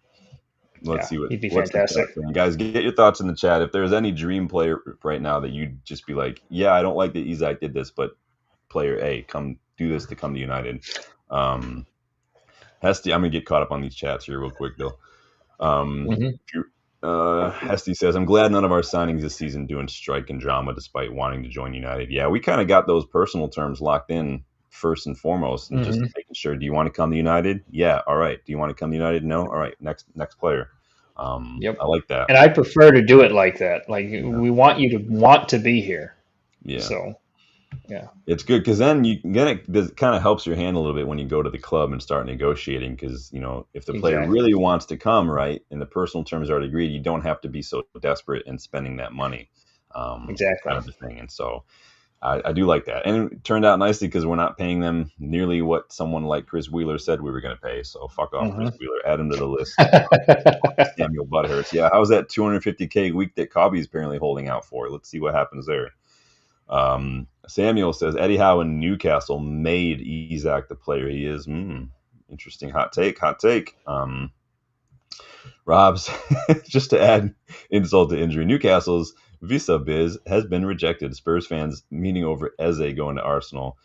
let's yeah. see He'd be what's the chat fantastic. saying, guys. Get your thoughts in the chat. If there's any dream player right now that you'd just be like, yeah, I don't like that Isak did this, but player A, come do this to come to United. Um, Hesty, I'm gonna get caught up on these chats here real quick though. Um, Hmm. Hesty says, I'm glad none of our signings this season doing strike and drama despite wanting to join United. Yeah, we kind of got those personal terms locked in first and foremost, and just Hmm. making sure, do you want to come to United? Yeah, all right. Do you want to come to United? No, all right. Next player. Yep. I like that. And I prefer to do it like that. Like Yeah, we want you to want to be here. yeah. So. Yeah, It's good because then it kind of helps your hand a little bit when you go to the club and start negotiating. Because if the player exactly. really wants to come, right, and the personal terms are already agreed, you don't have to be so desperate in spending that money, kind Exactly. of a thing. And so I do like that, and it turned out nicely because we're not paying them nearly what someone like Chris Wheeler said we were going to pay. So fuck off, Chris Hmm. Wheeler. Add him to the list. Samuel Butthurst. Yeah, how's that 250K a week that Cobby's apparently holding out for? Let's see what happens there. Samuel says Eddie Howe in Newcastle made Isak the player he is. Interesting hot take. Hot take. Rob's just to add insult to injury. Newcastle's visa biz has been rejected. Spurs fans meeting over Eze going to Arsenal.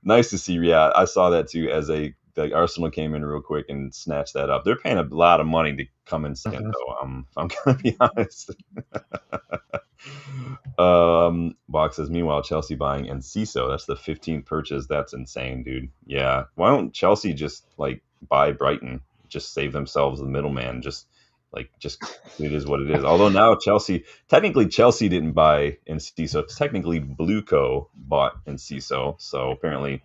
Nice to see. Yeah, I saw that too. Eze, like Arsenal came in real quick and snatched that up. They're paying a lot of money to come in second, Hmm. though. If I'm gonna be honest. Box says, meanwhile, Chelsea buying Enciso. That's the 15th purchase. That's insane, dude. Yeah. Why don't Chelsea just like buy Brighton? Just save themselves the middleman. Just it is what it is. Although now technically Chelsea didn't buy Enciso. It's technically Blueco bought Enciso. So apparently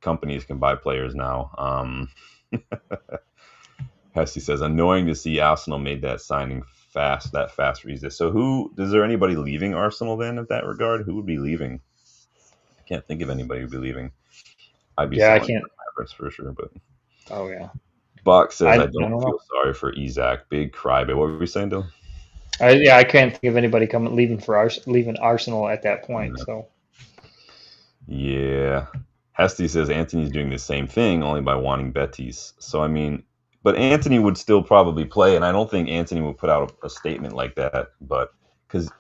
companies can buy players now. Hesse says, annoying to see Arsenal made that signing that fast resist. So is there anybody leaving Arsenal then in that regard? Who would be leaving? I can't think of anybody who'd be leaving. I'd be Yeah, I selling can't. Mavericks for sure, but Oh yeah, Box says, I I don't don't feel know. sorry for Isak. Big cry. But what were we saying, Dylan? Yeah, I can't think of anybody coming leaving Arsenal at that point. So Yeah. Hesty says Anthony's doing the same thing, only by wanting Betis. So, I mean, but Anthony would still probably play, and I don't think Anthony would put out a statement like that, but because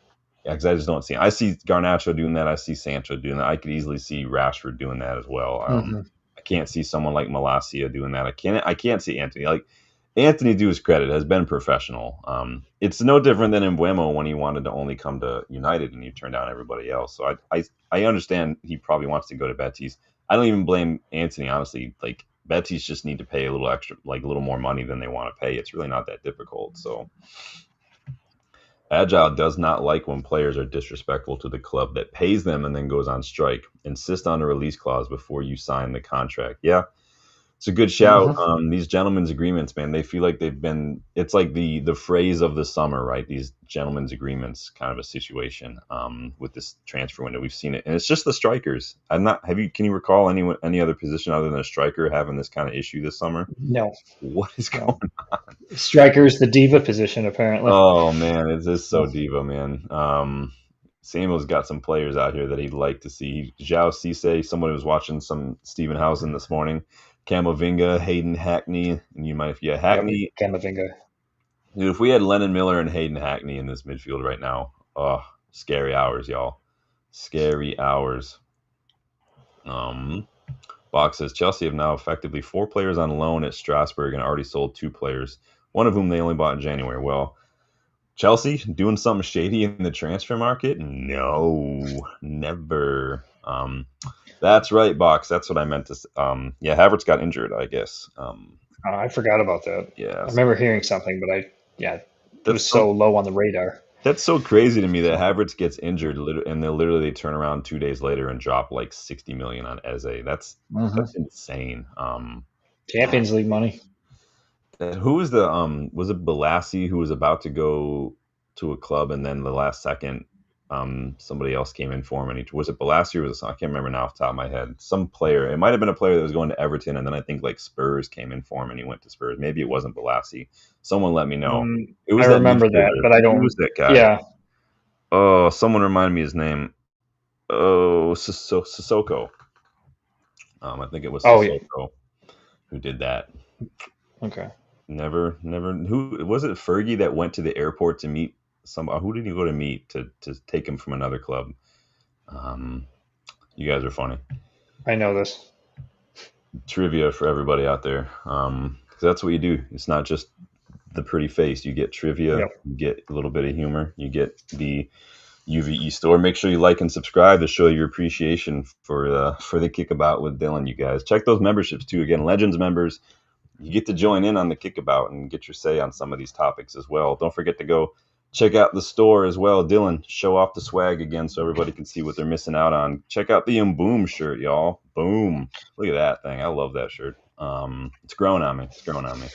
I just don't see. I see Garnacho doing that. I see Sancho doing that. I could easily see Rashford doing that as well. hmm. I can't see someone like Malacia doing that. I can't see Anthony. Like Anthony, to his credit, has been professional. It's no different than Embuemo when he wanted to only come to United and he turned down everybody else. So I understand he probably wants to go to Betis. I don't even blame Anthony, honestly. Like Betis just need to pay a little extra, like a little more money than they want to pay. It's really not that difficult. So Agile does not like when players are disrespectful to the club that pays them and then goes on strike. Insist on a release clause before you sign the contract. Yeah, it's a good shout. Hmm. These gentlemen's agreements, man, they feel like they've been. It's like the phrase of the summer, right? These gentlemen's agreements, kind of a situation with this transfer window. We've seen it, and it's just the strikers. I'm not. Have you? Can you recall any other position other than a striker having this kind of issue this summer? No, What is going no. Striker's the diva position apparently. Oh man, it's just so So, diva, man. Samuel's got some players out here that he'd like to see. Zhao Cisse, someone who was watching some Stephen Housen this morning. Camavinga, Hayden Hackney, and you might if you had yep, Hackney. Camavinga. Dude, if we had Lennon Miller and Hayden Hackney in this midfield right now, oh, scary hours, y'all. Scary hours. Um, Box says Chelsea have now effectively 4 players on loan at Strasbourg and already sold 2 players, one of whom they only bought in January. Well, Chelsea doing something shady in the transfer market? No, never. That's right, Box. That's what I meant to. Yeah, Havertz got injured, I guess. I forgot about that. Yeah, I so remember hearing something, but yeah, it was that's so so low on the radar. that's so crazy to me that Havertz gets injured, and they turn around 2 days later and drop like 60 million on Eze. That's Hmm. insane. God, Champions League money. who was was it Balassi who was about to go to a club and then the last second somebody else came in for him and was it Balassi or was it, I can't remember now off the top of my head. Some player. It might have been a player that was going to Everton and then I think like Spurs came in for him and he went to Spurs. Maybe it wasn't Balassi. Someone let me know. It I was that remember that, midfielder. but I Who don't. was that guy? Yeah. Oh, someone remind me his name. Oh, Sissoko. I think it was Oh yeah. Sissoko who did that. Okay. Never. Who was it? Fergie that went to the airport to meet some. Who did he go to meet to take him from another club? Um, you guys are funny. I know this. Trivia for everybody out there. 'Cause that's what you do. It's not just the pretty face. You get trivia. Yep. You get a little bit of humor. You get the UVE store. Make sure you like and subscribe to show your appreciation for the Kickabout with Dylan. You guys check those memberships too. Again, Legends members. You get to join in on the Kickabout and get your say on some of these topics as well. Don't forget to go Check out the store as well. Dylan, show off the swag again so everybody can see what they're missing out on. Check out the Boom shirt, y'all. Boom. Look at that thing. I love that shirt. It's growing on me. It's growing on me.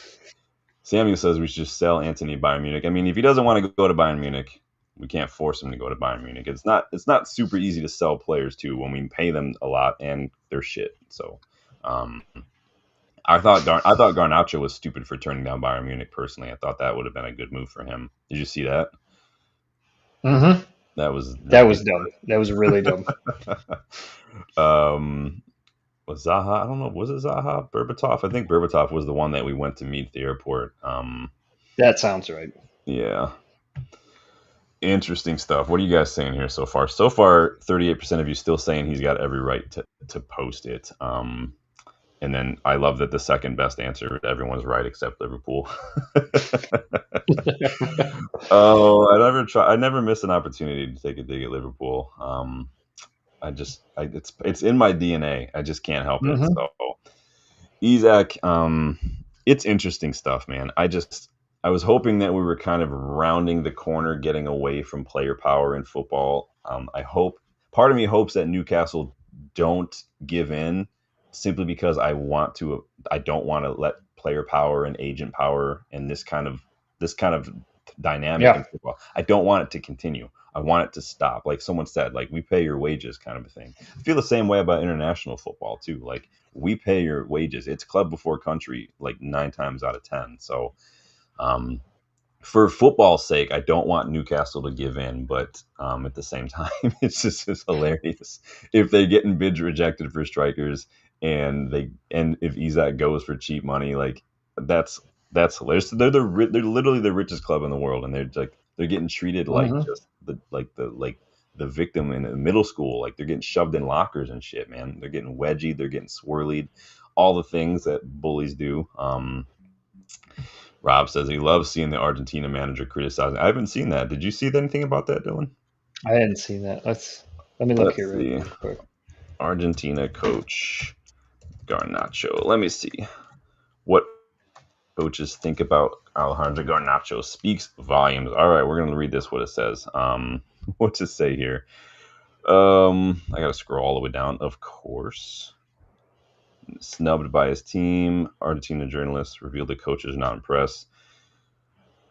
Samuel says we should just sell Anthony to Bayern Munich. I mean, if he doesn't want to go to Bayern Munich, we can't force him to go to Bayern Munich. It's not super easy to sell players too when we pay them a lot and they're shit. So um, I thought Garnacho was stupid for turning down Bayern Munich. Personally, I thought that would have been a good move for him. Did you see that? Mm-hmm. That was That was ridiculous. dumb. That was really dumb. um, was Zaha? I don't know. Was it Zaha? Berbatov? I think Berbatov was the one that we went to meet at the airport. That sounds right. Yeah. Interesting stuff. What are you guys saying here so far? So far, 38% of you still saying he's got every right to post it. And then I love that the second best answer, everyone's right except Liverpool. Oh, I never miss an opportunity to take a dig at Liverpool. It's in my DNA. I just can't help it. Mm-hmm. So Isak, it's interesting stuff, man. I was hoping that we were kind of rounding the corner, getting away from player power in football. Part of me hopes that Newcastle don't give in simply because I don't want to let player power and agent power and this kind of dynamic Yeah. in football. I don't want it to continue. I want it to stop. Like someone said, like we pay your wages kind of a thing. I feel the same way about international football too. Like we pay your wages. It's club before country, like 9 times out of 10. So, um, for football's sake, I don't want Newcastle to give in, but at the same time, it's hilarious if they're getting bids rejected for strikers, and if Isak goes for cheap money, like that's that's hilarious. They're literally the richest club in the world, and they're getting treated like Mm-hmm. just the victim in middle school, like they're getting shoved in lockers and shit, man. They're getting wedgied, they're getting swirlied, all the things that bullies do. Rob says he loves seeing the Argentina manager criticizing. I haven't seen that. Did you see anything about that, Dylan? I hadn't seen that. Let me look Let's here real see. quick. Argentina coach Garnacho. Let me see what coaches think about Alejandro Garnacho. Speaks volumes. All right, we're gonna read this. What it says. What to say here? I gotta scroll all the way down. Of course. Snubbed by his team. Argentina journalists revealed the coach is not impressed.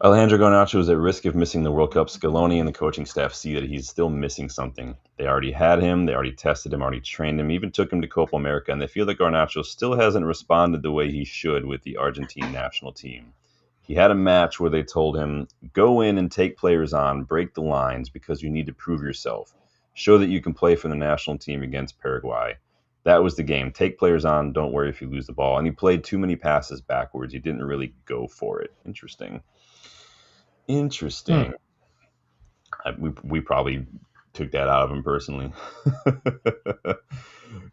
Alejandro Garnacho is at risk of missing the World Cup. Scaloni and the coaching staff see that he's still missing something. They already had him, they already tested him, already trained him, even took him to Copa America, and they feel that Garnacho still hasn't responded the way he should with the Argentine national team. He had a match where they told him, go in and take players on, break the lines because you need to prove yourself. Show that you can play for the national team against Paraguay. That was the game. Take players on, don't worry if you lose the ball. And he played too many passes backwards. He didn't really go for it. Interesting. Hmm. Interesting. We probably took that out of him personally.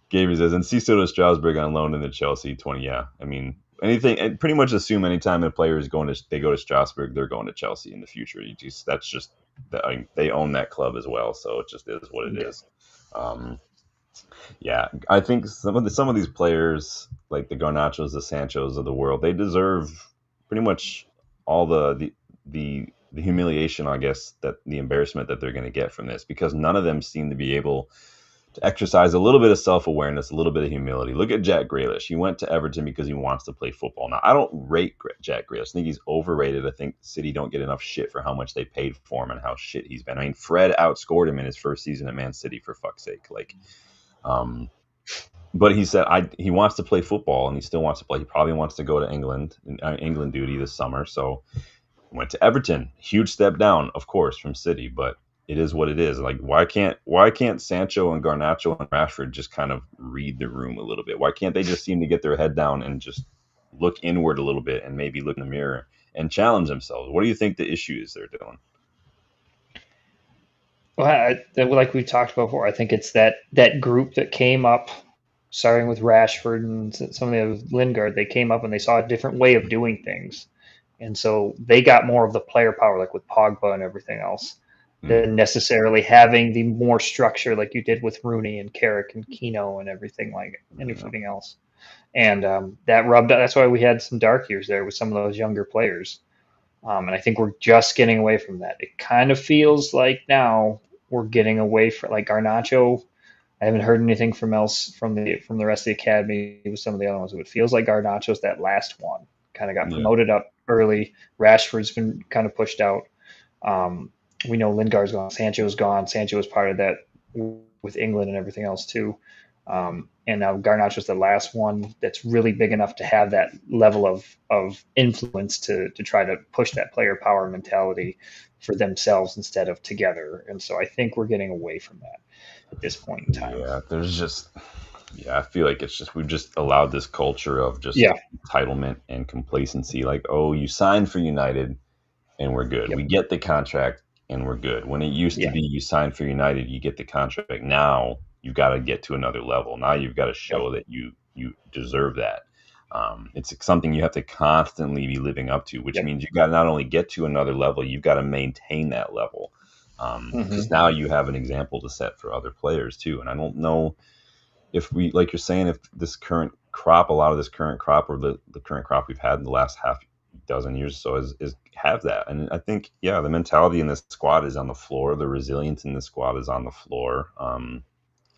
Gabe says, and Cecil to Strasbourg on loan in the Chelsea 20. Yeah, I mean, anything, and pretty much assume anytime a player is they go to Strasbourg, they're going to Chelsea in the future. That's just, I mean, they own that club as well. So it just is what it Yeah. is. Um, yeah, I think some of these players, like the Garnachos, the Sanchos of the world, they deserve pretty much all the humiliation, I guess, that the embarrassment that they're going to get from this, because none of them seem to be able to exercise a little bit of self awareness, a little bit of humility. Look at Jack Grealish. He went to Everton because he wants to play football. Now, I don't rate Jack Grealish. I think he's overrated. I think City don't get enough shit for how much they paid for him and how shit he's been. I mean, Fred outscored him in his first season at Man City, for fuck's sake. Um, but he said he wants to play football and he still wants to play. He probably wants to go to England duty this summer. So went to Everton. Huge step down, of course, from City, but it is what it is. Like why can't Sancho and Garnacho and Rashford just kind of read the room a little bit? Why can't they just seem to get their head down and just look inward a little bit and maybe look in the mirror and challenge themselves? What do you think the issue is they're doing? Well, like we talked about before, I think it's that group that came up, starting with Rashford and some of the others, Lingard. They came up and they saw a different way of doing things, and so they got more of the player power, like with Pogba and everything else, than Mm, necessarily having the more structure like you did with Rooney and Carrick and Keno and everything and yeah. everything else. And that rubbed. That's why we had some dark years there with some of those younger players. And I think we're just getting away from that. It kind of feels like now we're getting away from like Garnacho. I haven't heard anything from the rest of the academy with some of the other ones. But it feels like Garnacho's that last one. Kind of got Yeah, promoted up early. Rashford's been kind of pushed out. Um, we know Lingard's gone. Sancho's gone. Sancho was part of that with England and everything else too. And now Garnacho's the last one that's really big enough to have that level of influence to try to push that player power mentality for themselves instead of together. And so I think we're getting away from that at this point in time. yeah. There's just, yeah, I feel like it's just we've just allowed this culture of just Yeah. entitlement and complacency. Like, oh, you signed for United, and we're good. We Yep. get the contract and we're good. When it used to Yeah. be you sign for United, you get the contract. Now you've got to get to another level. Now you've got to Yep. show that you deserve that. It's something you have to constantly be living up to, which Yep. means you got to not only get to another level, you've got to maintain that level. Because Hmm. now you have an example to set for other players too. And I don't know if we, like you're saying, if this current crop, a lot of this current crop or the current crop we've had in the last half dozen years or so is have that. And I think, yeah, the mentality in this squad is on the floor. The resilience in this squad is on the floor.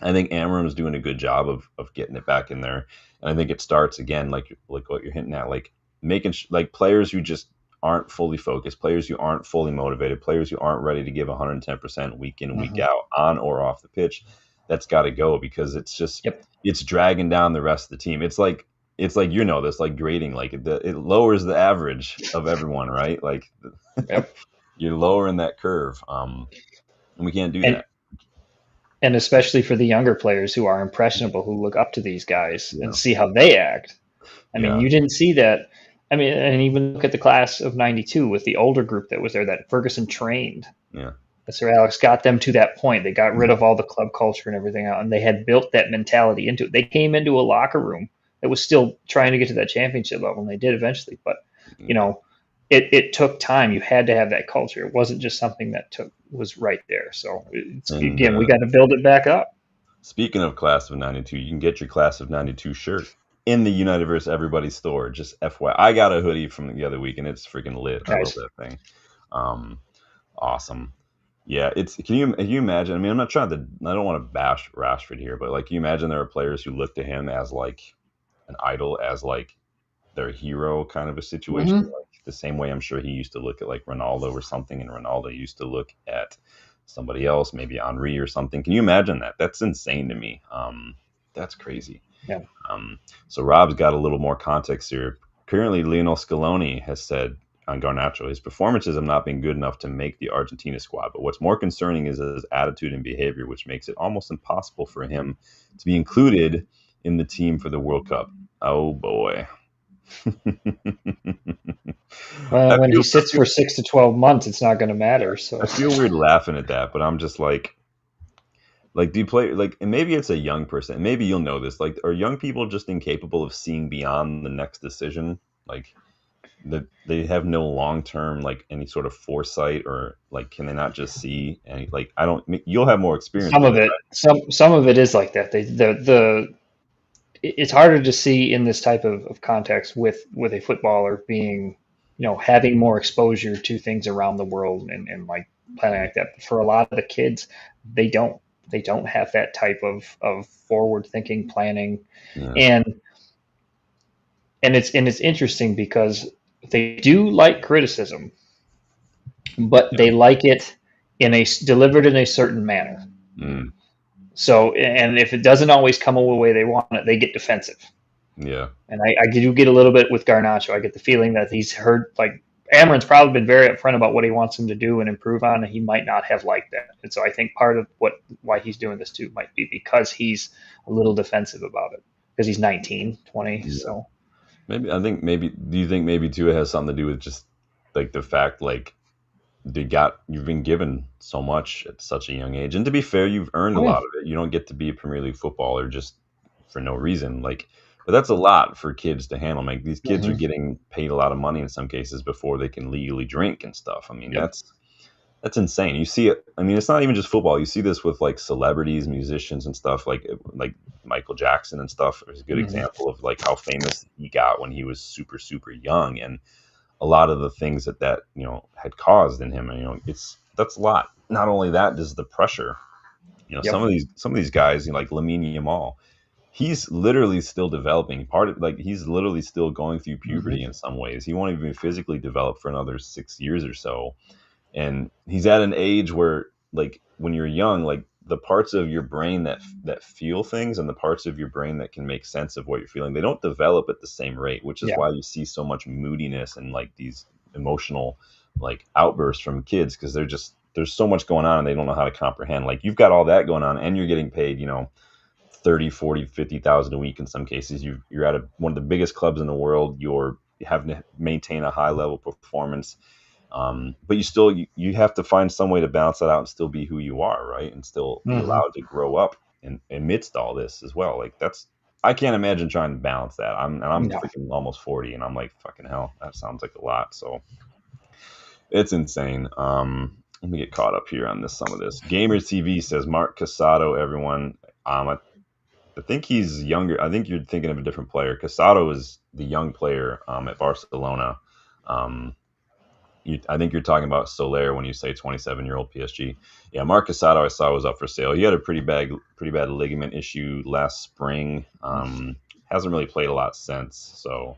I think Amorim's doing a good job of getting it back in there. And I think it starts again, like what you're hinting at, like making like players who just aren't fully focused, players who aren't fully motivated, players who aren't ready to give 110% week in and week Hmm. out on or off the pitch. That's got to go because it's just Yep. it's dragging down the rest of the team. It's like this like grading, like it lowers the average of everyone, right? Like Yep. you're lowering that curve, and we can't do And that. and especially for the younger players who are impressionable, who look up to these guys and Yeah, see how they act. I mean, yeah, you didn't see that. I mean, and even look at the class of '92 with the older group that was there that Ferguson trained. yeah, That Sir Alex got them to that point. They got rid of all the club culture and everything out, and they had built that mentality into it. They came into a locker room that was still trying to get to that championship level, and they did eventually. But you yeah. know, it took time. You had to have that culture. It wasn't just something that was right there. So it's And again, we got to build it back up. speaking of class of '92, you can get your class of '92 shirt in the Universe Everybody store. Just FYI, I got a hoodie from the other week, and it's freaking lit. I love Nice. that thing. Um, awesome. Yeah, it's can you imagine? I mean, I'm not trying to. I don't want to bash Rashford here, but like, can you imagine there are players who look to him as like an idol, as like their hero kind of a situation, Mm-hmm. like the same way I'm sure he used to look at like Ronaldo or something, and Ronaldo used to look at somebody else, maybe Henri or something. Can you imagine that? That's insane to me. That's crazy. Yeah. So Rob's got a little more context here. Currently, Lionel Scaloni has said on Garnacho, his performances have not been good enough to make the Argentina squad. But what's more concerning is his attitude and behavior, which makes it almost impossible for him to be included in the team for the World Cup. Oh boy. Well, when he I sits feel for 6 to 12 months, it's not going to matter. So I feel weird laughing at that, but I'm just like, do you play like, and maybe it's a young person, maybe you'll know this. Like, are young people just incapable of seeing beyond the next decision? Like, that they have no long term, like any sort of foresight, or like, can they not just see? And like, I don't. You'll have more experience some with of it, it, some of it is like that. It's harder to see in this type of context with a footballer being, having more exposure to things around the world and like planning like that. But for a lot of the kids, they don't they don't have that type of forward thinking planning, right? Yeah, and it's interesting because they do like criticism, but yeah, they like it delivered in a certain manner. mm, So, and if it doesn't always come the way they want it, they get defensive. yeah, And I do get a little bit with Garnacho. I get the feeling that he's heard, like, Amarin's probably been very upfront about what he wants him to do and improve on, and he might not have liked that. And so I think part of why he's doing this too might be because he's a little defensive about it because he's 19, 20. yeah. So Maybe I think maybe. Do you think maybe too it has something to do with just like the fact, like, you've been given so much at such a young age, and to be fair, you've earned a oh lot yeah. of it. You don't get to be a Premier League footballer just for no reason, like, but that's a lot for kids to handle. Like, these kids are Hmm. getting paid a lot of money in some cases before they can legally drink and stuff. I mean, Yep. that's insane. You see it. I mean, it's not even just football. You see this with like celebrities, musicians, and stuff. Like Michael Jackson and stuff is a good Hmm. example of like how famous he got when he was super super young. And a lot of the things that had caused in him. And, that's a lot. Not only that, is the pressure. Some Yep. of these guys, like Lamine Yamal, he's literally still developing. Part of like he's literally still going through puberty Hmm. in some ways. He won't even physically develop for another 6 years or so, and he's at an age where, like, when you're young, like, the parts of your brain that feel things and the parts of your brain that can make sense of what you're feeling, they don't develop at the same rate, which is Yeah. why you see so much moodiness and like these emotional like outbursts from kids, because there's so much going on and they don't know how to comprehend. Like, you've got all that going on and you're getting paid 30, 40, 50,000 a week in some cases. You're at one of the biggest clubs in the world. You're having to maintain a high level performance, but you have to find some way to balance that out and still be who you are, right? And still be Hmm. allowed to grow up and amidst all this as well. Like, I can't imagine trying to balance that. I'm No. freaking almost 40, and I'm like, fucking hell, that sounds like a lot. So it's insane. Let me get caught up here on some of this. Gamers TV says Mark Casado. Everyone, I think he's younger. I think you're thinking of a different player. Casado is the young player at Barcelona. Um, I think you're talking about Soler when you say 27-year-old PSG. Yeah, Marc Casado, I saw, was up for sale. He had a pretty bad ligament issue last spring. Hasn't really played a lot since. So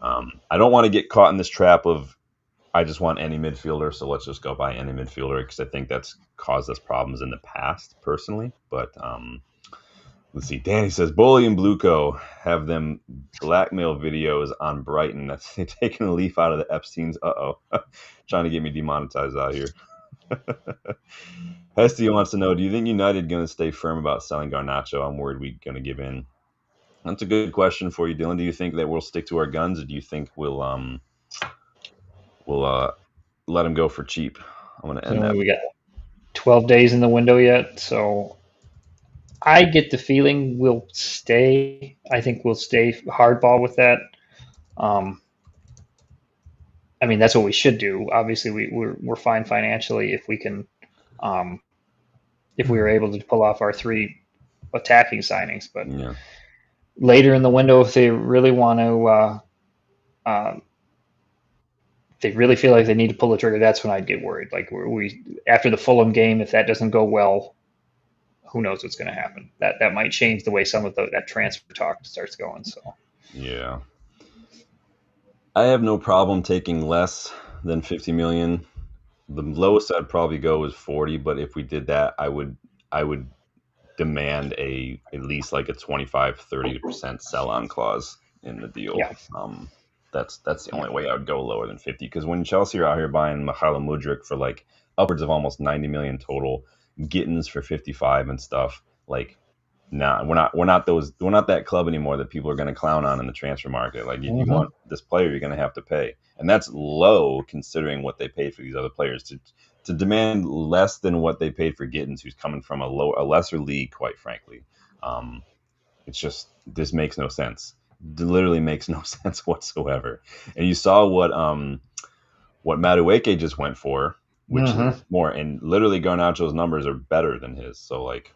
I don't want to get caught in this trap of, I just want any midfielder, so let's just go buy any midfielder, because I think that's caused us problems in the past, personally. But let's see. Danny says Bully and Blueco have them blackmail videos on Brighton. That's taking a leaf out of the Epstein's. Trying to get me demonetized out here. Hesty wants to know: do you think United going to stay firm about selling Garnacho? I'm worried we're going to give in. That's a good question for you, Dylan. Do you think that we'll stick to our guns, or do you think we'll let him go for cheap? I'm going to end So that. we got 12 days in the window yet. So I get the feeling we'll stay. I think we'll stay hardball with that. Um, I mean, that's what we should do. Obviously, we're fine financially if we can, um, if we were able to pull off our three attacking signings. But Yeah. later in the window, if they really want to, uh, if they really feel like they need to pull the trigger, that's when I'd get worried. Like we after the Fulham game, if that doesn't go well, who knows what's going to happen? That might change the way some of that transfer talk starts going. So Yeah. I have no problem taking less than 50 million. The lowest I'd probably go is 40, but if we did that, I would demand at least like a 25-30% sell on clause in the deal. yeah. That's the Yeah. only way I would go lower than 50, because when Chelsea are out here buying Mikhailo Mudryk for like upwards of almost 90 million total, Gittins for 55 and stuff, like, nah, we're not that club anymore that people are going to clown on in the transfer market. Like, if you Mm-hmm. want this player, you're going to have to pay, and that's low considering what they paid for these other players. To demand less than what they paid for Gittins, who's coming from a lesser league, quite frankly, um, it's just, this makes no sense. It literally makes no sense whatsoever. And you saw what Madueke just went for, which is Mm-hmm. more, and literally Garnacho's numbers are better than his. So like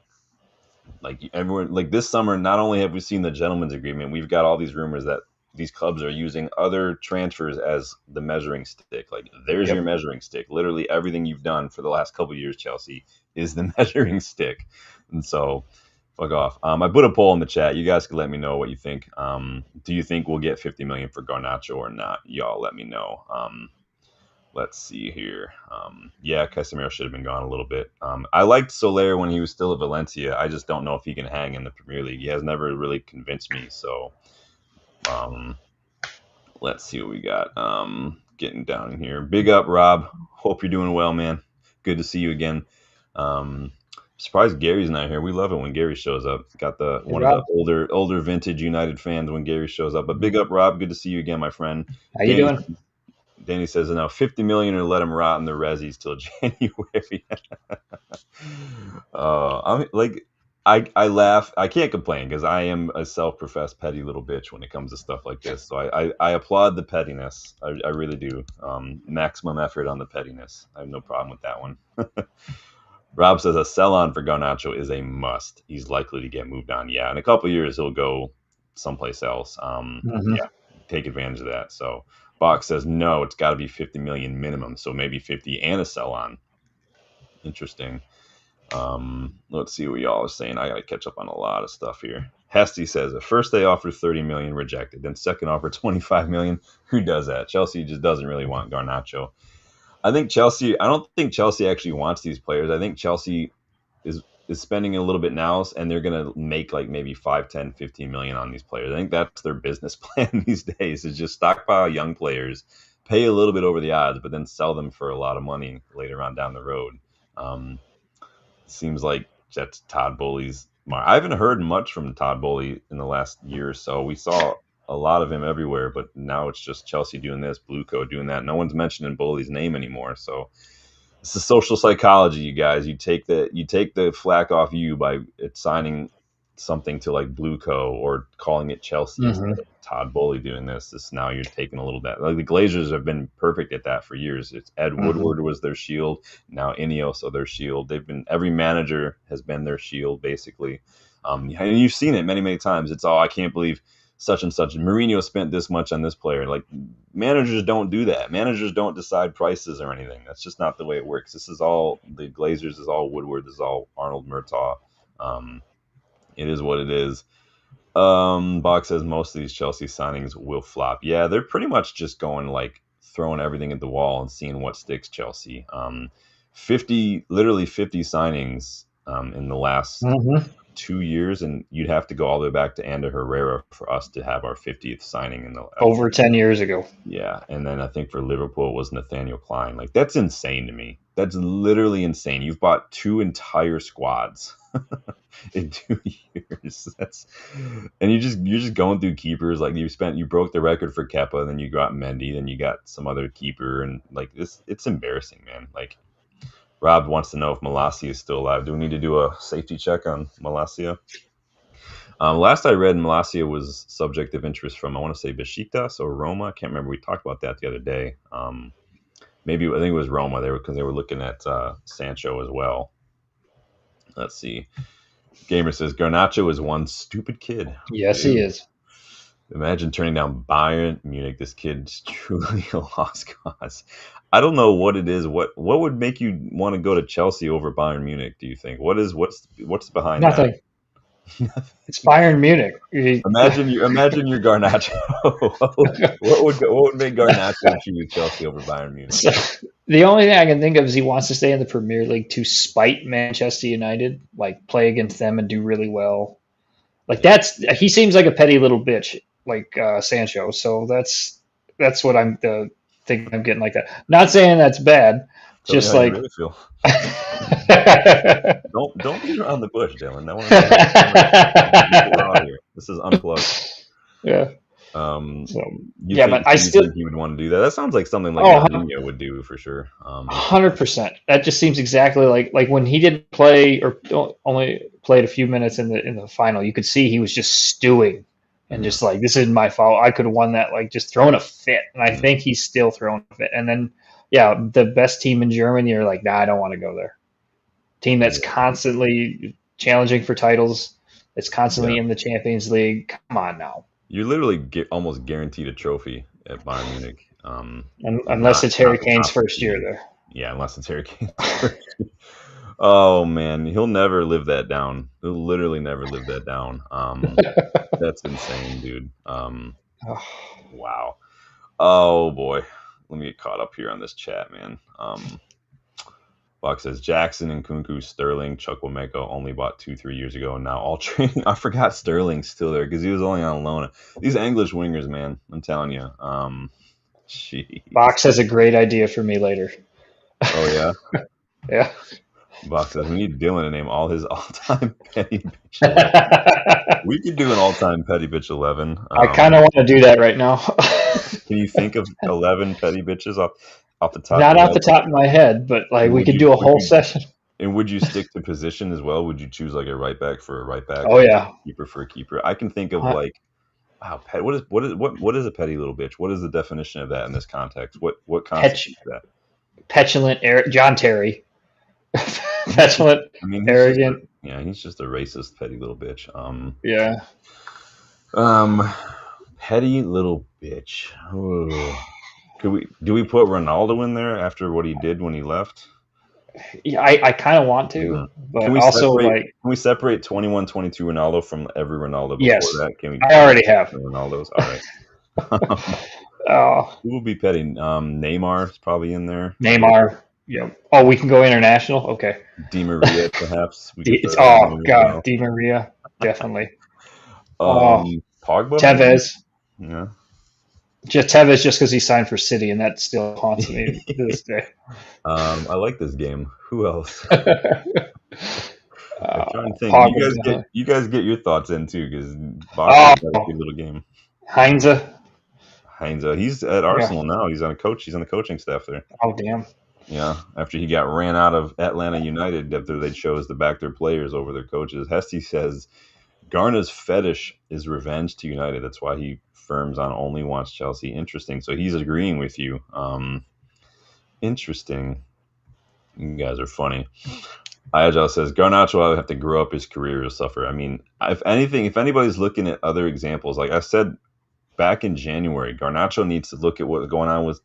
everyone, like, this summer, not only have we seen the gentleman's agreement, we've got all these rumors that these clubs are using other transfers as the measuring stick. Like, there's your Yep. measuring stick. Literally everything you've done for the last couple of years, Chelsea, is the measuring stick. And so, fuck off. I put a poll in the chat. You guys can let me know what you think. Do you think we'll get 50 million for Garnacho or not? Y'all let me know. Let's see here. Yeah, Casemiro should have been gone a little bit. I liked Soler when he was still at Valencia. I just don't know if he can hang in the Premier League. He has never really convinced me. So um, let's see what we got. Getting down in here. Big up, Rob. Hope you're doing well, man. Good to see you again. Surprised Gary's not here. We love it when Gary shows up. Got the Hey, one of the Rob, older vintage United fans when Gary shows up. But big how up, Rob. Good to see you again, my friend. you Danny doing? Danny says now 50 million or let him rot in the resis till January. I'm like, I laugh. I can't complain because I am a self-professed petty little bitch when it comes to stuff like this. So I applaud the pettiness. I really do. Maximum effort on the pettiness. I have no problem with that one. Rob says a sell on for Garnacho is a must. He's likely to get moved on. Yeah, in a couple of years he'll go someplace else. Mm-hmm. Yeah, take advantage of that. So Box says no, it's got to be 50 million minimum, so maybe 50 and a sell on. Interesting. Let's see what y'all are saying. I got to catch up on a lot of stuff here. Hesty says at first they offered 30 million, rejected. Then second offer 25 million. Who does that? Chelsea just doesn't really want Garnacho. I don't think Chelsea actually wants these players. I think Chelsea is spending a little bit now, and they're going to make like maybe 5, 10, 15 million on these players. I think that's their business plan these days, is just stockpile young players, pay a little bit over the odds, but then sell them for a lot of money later on down the road. Um, Seems like that's Todd Bowley's mark. I haven't heard much from Todd Bowley in the last year or so. We saw a lot of him everywhere, but now it's just Chelsea doing this, Blue Coat doing that. No one's mentioning Bowley's name anymore. So it's the social psychology, you guys. You take the flack off you by signing something to like Blue Co or calling it Chelsea instead of Todd Bowley doing this. Now you're taking a little bit. Like the Glazers have been perfect at that for years. It's Ed Woodward was their shield. Now Ineos are their shield. Every manager has been their shield basically. And you've seen it many times. It's I can't believe such and such. Mourinho spent this much on this player. Like managers don't do that. Managers don't decide prices or anything. That's just not the way it works. This is all the Glazers. Is all Woodward. This is all Arnold Murtaugh. It is what it is. Box says most of these Chelsea signings will flop. Yeah, they're pretty much just going like throwing everything at the wall and seeing what sticks. Chelsea. 50 signings in the last 2 years, and you'd have to go all the way back to Ander Herrera for us to have our 50th signing in the over 10 years ago. Yeah, and then I think for Liverpool it was Nathaniel Klein. Like that's insane to me. That's literally insane. You've bought 2 entire squads in 2 years. And you're just going through keepers. Like you broke the record for Kepa, then you got Mendy, then you got some other keeper, and like this, it's embarrassing, man. Like Rob wants to know if Malacia is still alive. Do we need to do a safety check on Malacia? Last I read, Malacia was subject of interest from, I want to say, Besiktas or Roma. I can't remember. We talked about that the other day. Maybe I think it was Roma. Because they were looking at Sancho as well. Let's see. Gamer says Garnacho is one stupid kid. Yes, he is. Imagine turning down Bayern Munich. This kid's truly a lost cause. I don't know what it is. What would make you want to go to Chelsea over Bayern Munich? Do you think? What's behind Nothing. that? It's Bayern Munich. Imagine you're Garnacho. what would make Garnacho choose Chelsea over Bayern Munich? So, the only thing I can think of is he wants to stay in the Premier League to spite Manchester United, like play against them and do really well. Like he seems like a petty little bitch, like Sancho. So that's what I'm thinking. I'm getting like that. Not saying that's bad. Tell just me how like. You really feel. Don't beat around the bush, Dylan. This is unplugged. Yeah. But I still think he would want to do that. That sounds like something like Mourinho would do for sure. 100%. That just seems exactly like when he didn't play or only played a few minutes in the final. You could see he was just stewing and just like, this isn't my fault. I could have won that. Like just throwing a fit, and I think he's still throwing a fit. And then, the best team in Germany, you're like, nah, I don't want to go there. Team that's constantly challenging for titles. It's constantly in the Champions League. Come on now. You literally almost guaranteed a trophy at Bayern Munich. Unless it's Harry Kane's first year there. Yeah, unless it's Harry Kane's first year. Oh, man. He'll never live that down. He'll literally never live that down. That's insane, dude. Wow. Oh, boy. Let me get caught up here on this chat, man. Buck says Jackson and Kunku, Sterling, Chukwuemeka only bought 2-3 years ago, and now all training. I forgot Sterling's still there because he was only on loan. These English wingers, man, I'm telling you. Box has a great idea for me later. Oh yeah, yeah. Box says we need Dylan to name all his all-time petty bitch 11. We could do an all-time petty bitch 11. I kind of want to do that right now. Can you think of 11 petty bitches off the top? Not off the top of my head, but like we could do a whole session. And would you stick to position as well? Would you choose like a right back for a right back? Oh yeah. Keeper for a keeper. I can think of like, wow, what is a petty little bitch? What is the definition of that in this context? What constitutes that? Petulant, John Terry. Petulant, arrogant. He's just a racist petty little bitch. Yeah. Petty little bitch. Ooh. Do we put Ronaldo in there after what he did when he left? Yeah, I kind of want Mhm. to, but also like Can we separate 21, 22 Ronaldo from every Ronaldo before yes, that? Can we I put already have. the Ronaldos? All right. Oh, Who will be petty? Neymar is probably in there. Neymar. Yeah. Oh, we can go international. Okay. Di Maria, perhaps we could It's throw that in oh there as god, well. Di Maria definitely. Oh, Pogba maybe. Tevez. Yeah. Just Tevez just because he signed for City, and that still haunts me to this day. I like this game. Who else? I'm trying to think. Pogba. You guys get your thoughts in too, because Oh, boxing's got a good little game. Heinze. Heinz, he's at Yeah. Arsenal now. He's on a coach. He's on the coaching staff there. Oh damn. Yeah, after he got ran out of Atlanta United after they chose to back their players over their coaches. Hesty says Garna's fetish is revenge to United. That's why he firms on only wants Chelsea. Interesting. So he's agreeing with you. Interesting. You guys are funny. Ayajal says Garnacho will have to grow up his career to suffer. I mean, if anything, if anybody's looking at other examples, like I said back in January, Garnacho needs to look at what's going on with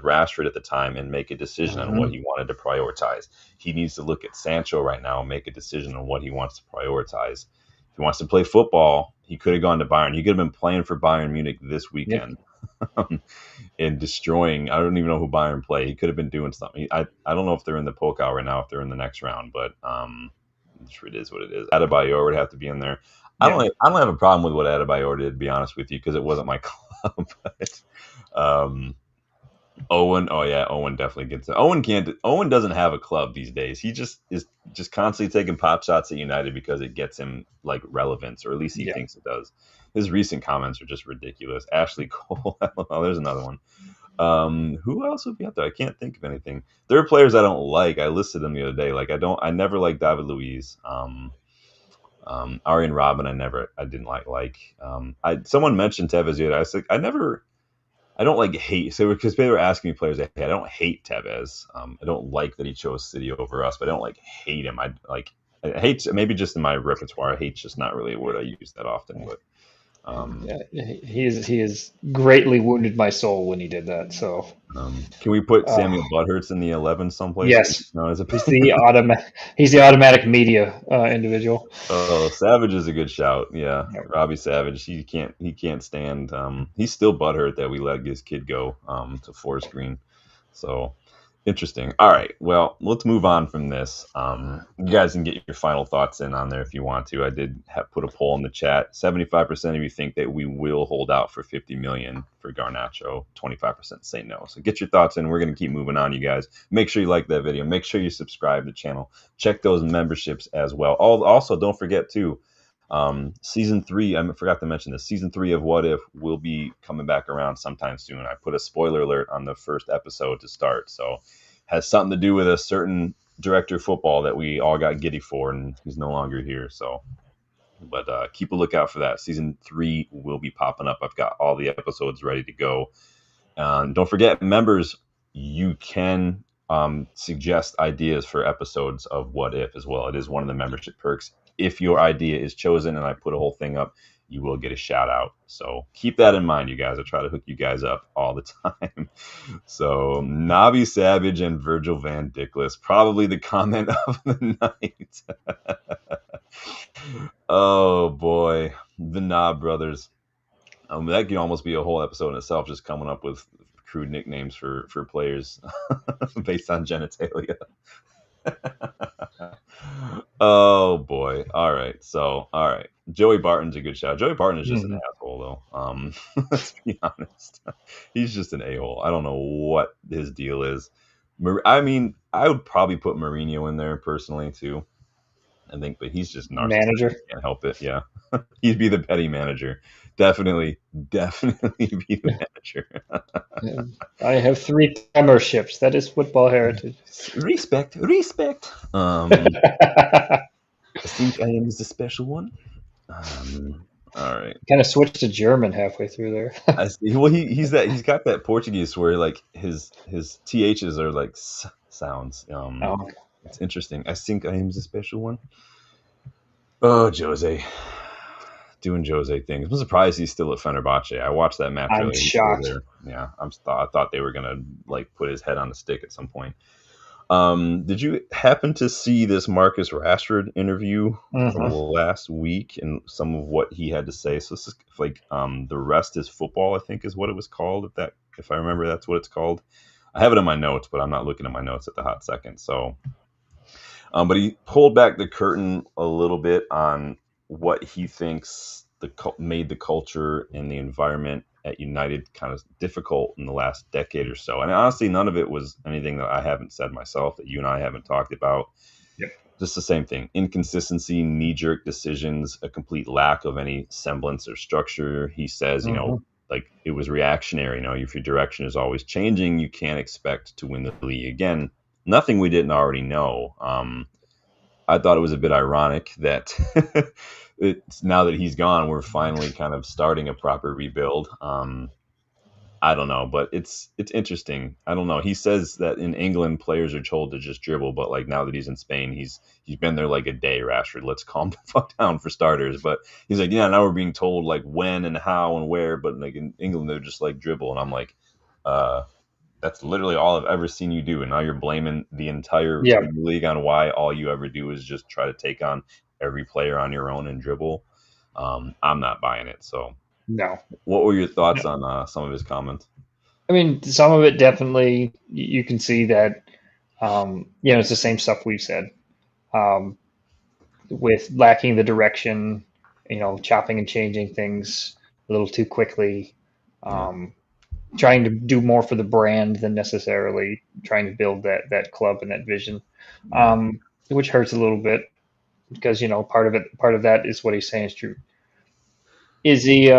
Rashford at the time and make a decision on what Hmm. he wanted to prioritize. He needs to look at Sancho right now and make a decision on what he wants to prioritize. If he wants to play football, he could have gone to Bayern. He could have been playing for Bayern Munich this Yep. weekend and destroying. I don't even know who Bayern play. He could have been doing something. I don't know if they're in the Pokal right now, if they're in the next round, but it is what it is. Adebayor would have to be in there. Yep. I don't have a problem with what Adebayor did, to be honest with you, because it wasn't my club. But um, Owen, oh yeah, Owen definitely gets it. Owen can't. Owen doesn't have a club these days. He just is just constantly taking pot shots at United because it gets him like relevance, or at least he Yeah. thinks it does. His recent comments are just ridiculous. Ashley Cole, oh, there's another one. Who else would be out there? I can't think of anything. There are players I don't like. I listed them the other day. Like I never liked David Luiz. Arjen Robin, I didn't someone mentioned Tevez the other day. I said, I don't like hate. So because they were asking me players I hate, I don't hate Tevez. I don't like that he chose City over us, but I don't like hate him. I hate maybe just in my repertoire. Hate's just not really a word I use that often, but um, Yeah, he is greatly wounded my soul when he did that. So can we put uh, Samuel Butthurst in the 11 someplace? yes, No, as a he's the automatic media individual. Oh, Savage is a good shout. Yeah, Yep. Robbie Savage. He can't stand. He's still butthurt that we let his kid go to Forest Green. So interesting. All right. Well, let's move on from this. You guys can get your final thoughts in on there if you want to. I did put a poll in the chat. 75% of you think that we will hold out for 50 million for Garnacho. 25% say no. So get your thoughts in. We're gonna keep moving on, you guys. Make sure you like that video. Make sure you subscribe to the channel. Check those memberships as well. Also, don't forget to season 3. I forgot to mention this. Season 3 of What If will be coming back around sometime soon. I put a spoiler alert on the first episode to start, so has something to do with a certain director of football that we all got giddy for, and he's no longer here. So, but keep a lookout for that. Season 3 will be popping up. I've got all the episodes ready to go. Don't forget, members, you can suggest ideas for episodes of What If as well. It is one of the membership perks. If your idea is chosen and I put a whole thing up, you will get a shout out. So keep that in mind, you guys. I try to hook you guys up all the time. So Nabi Savage and Virgil Van Dickless, probably the comment of the night. Oh boy, the Knob brothers. That could almost be a whole episode in itself, just coming up with crude nicknames for players based on genitalia. Oh boy! All right. Joey Barton's a good shout. Joey Barton is just an Hmm. asshole, though. Let's be honest. He's just an a-hole. I don't know what his deal is. I mean, I would probably put Mourinho in there personally too. I think, but he's just narcissistic. Manager. Can't help it. Yeah, he'd be the petty manager. Definitely, definitely be the manager. I have 3 memberships. That is football heritage. Respect, respect. I think I am the special one. All right. Kind of switched to German halfway through there. I see. Well, he's got that Portuguese where like his ths are like sounds. Oh, It's interesting. I think I am the special one. Oh, Jose. doing Jose things. I'm surprised he's still at Fenerbahce. I watched that match I'm earlier. He's still shocked. there. Yeah, I thought they were gonna like put his head on the stick at some point. Did you happen to see this Marcus Rashford interview from Hmm. last week and some of what he had to say? So this is like the rest is football, I think is what it was called. If I remember, that's what it's called. I have it in my notes, but I'm not looking at my notes at the hot second. So but he pulled back the curtain a little bit on what he thinks made the culture and the environment at United kind of difficult in the last decade or so. And honestly, none of it was anything that I haven't said myself, that you and I haven't talked about. Yep. Just the same thing: inconsistency, knee jerk decisions, a complete lack of any semblance or structure. He says, Hmm. like it was reactionary. If your direction is always changing, you can't expect to win the league again. Nothing we didn't already know. I thought it was a bit ironic that it's now that he's gone, we're finally kind of starting a proper rebuild. I don't know, but it's interesting. I don't know. He says that in England, players are told to just dribble, but like now that he's in Spain, he's been there like a day. Rashford, let's calm the fuck down for starters. But he's like, yeah, now we're being told like when and how and where, but like in England, they're just like dribble, and I'm like, uh, that's literally all I've ever seen you do. And now you're blaming the entire Yep. Premier League on why all you ever do is just try to take on every player on your own and dribble. I'm not buying it. So, No. what were your No. thoughts on some of his comments? I mean, some of it definitely you can see that. It's the same stuff we've said. Um, with lacking the direction, chopping and changing things a little too quickly, Yeah. um, trying to do more for the brand than necessarily trying to build that club and that vision, Yeah. which hurts a little bit because part of that is what he's saying is true. Is he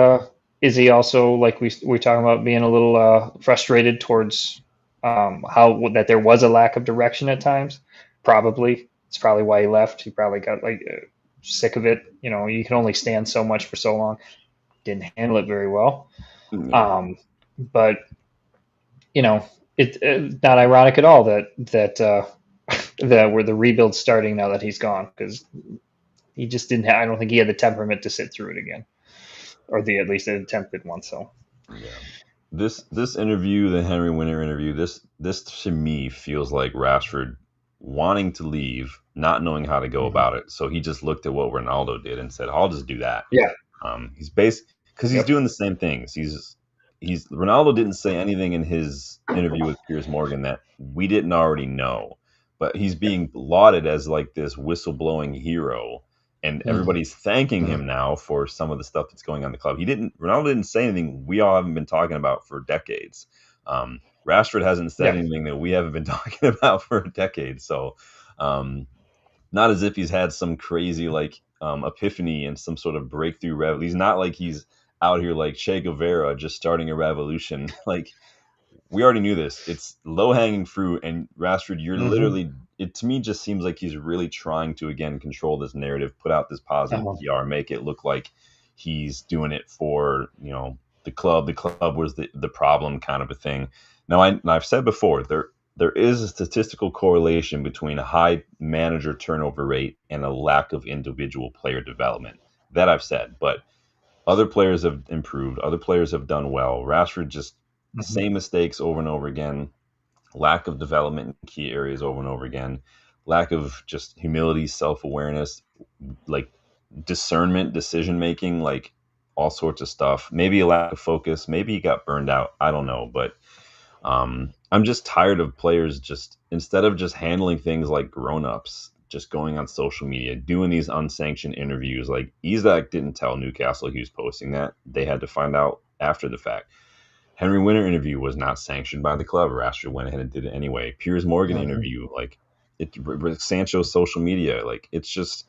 is he also like we're talking about being a little frustrated towards how that there was a lack of direction at times? Probably. It's probably why he left. He probably got like sick of it. You can only stand so much for so long. Didn't handle it very well. Yeah. But you know, it's not ironic at all that that where the rebuild's starting now that he's gone because he just didn't. I don't think he had the temperament to sit through it again, or the at least attempted one. So. Yeah. This interview, the Henry Winter interview, this to me feels like Rashford wanting to leave, not knowing how to go Mhm. about it. So he just looked at what Ronaldo did and said, "I'll just do that." Yeah. He's based because he's Yep. doing the same things. He's Ronaldo didn't say anything in his interview with Piers Morgan that we didn't already know, but he's Yep. being lauded as like this whistleblowing hero, and Mhm. everybody's thanking him now for some of the stuff that's going on in the club. Ronaldo didn't say anything we all haven't been talking about for decades. Rashford hasn't said Yeah. anything that we haven't been talking about for a decade. So, um, not as if he's had some crazy like epiphany and some sort of breakthrough he's not like he's out here like Che Guevara just starting a revolution. Like we already knew this. It's low hanging fruit, and Rashford, you're Mhm. literally. It to me just seems like he's really trying to again control this narrative, put out this positive Uh-huh. PR, make it look like he's doing it for the club. The club was the problem, kind of a thing. Now I've said before there is a statistical correlation between a high manager turnover rate and a lack of individual player development. That I've said, but other players have improved. Other players have done well. Rashford just Mhm. same mistakes over and over again. Lack of development in key areas over and over again. Lack of just humility, self awareness, like discernment, decision making, like all sorts of stuff. Maybe a lack of focus. Maybe he got burned out. I don't know, but I'm just tired of players just instead of just handling things like grown-ups, just going on social media, doing these unsanctioned interviews. Like Isak didn't tell Newcastle he was posting that. They had to find out after the fact. Henry Winter interview was not sanctioned by the club. Rashford went ahead and did it anyway. Piers Morgan Mhm. interview, like Sancho's social media, like it's just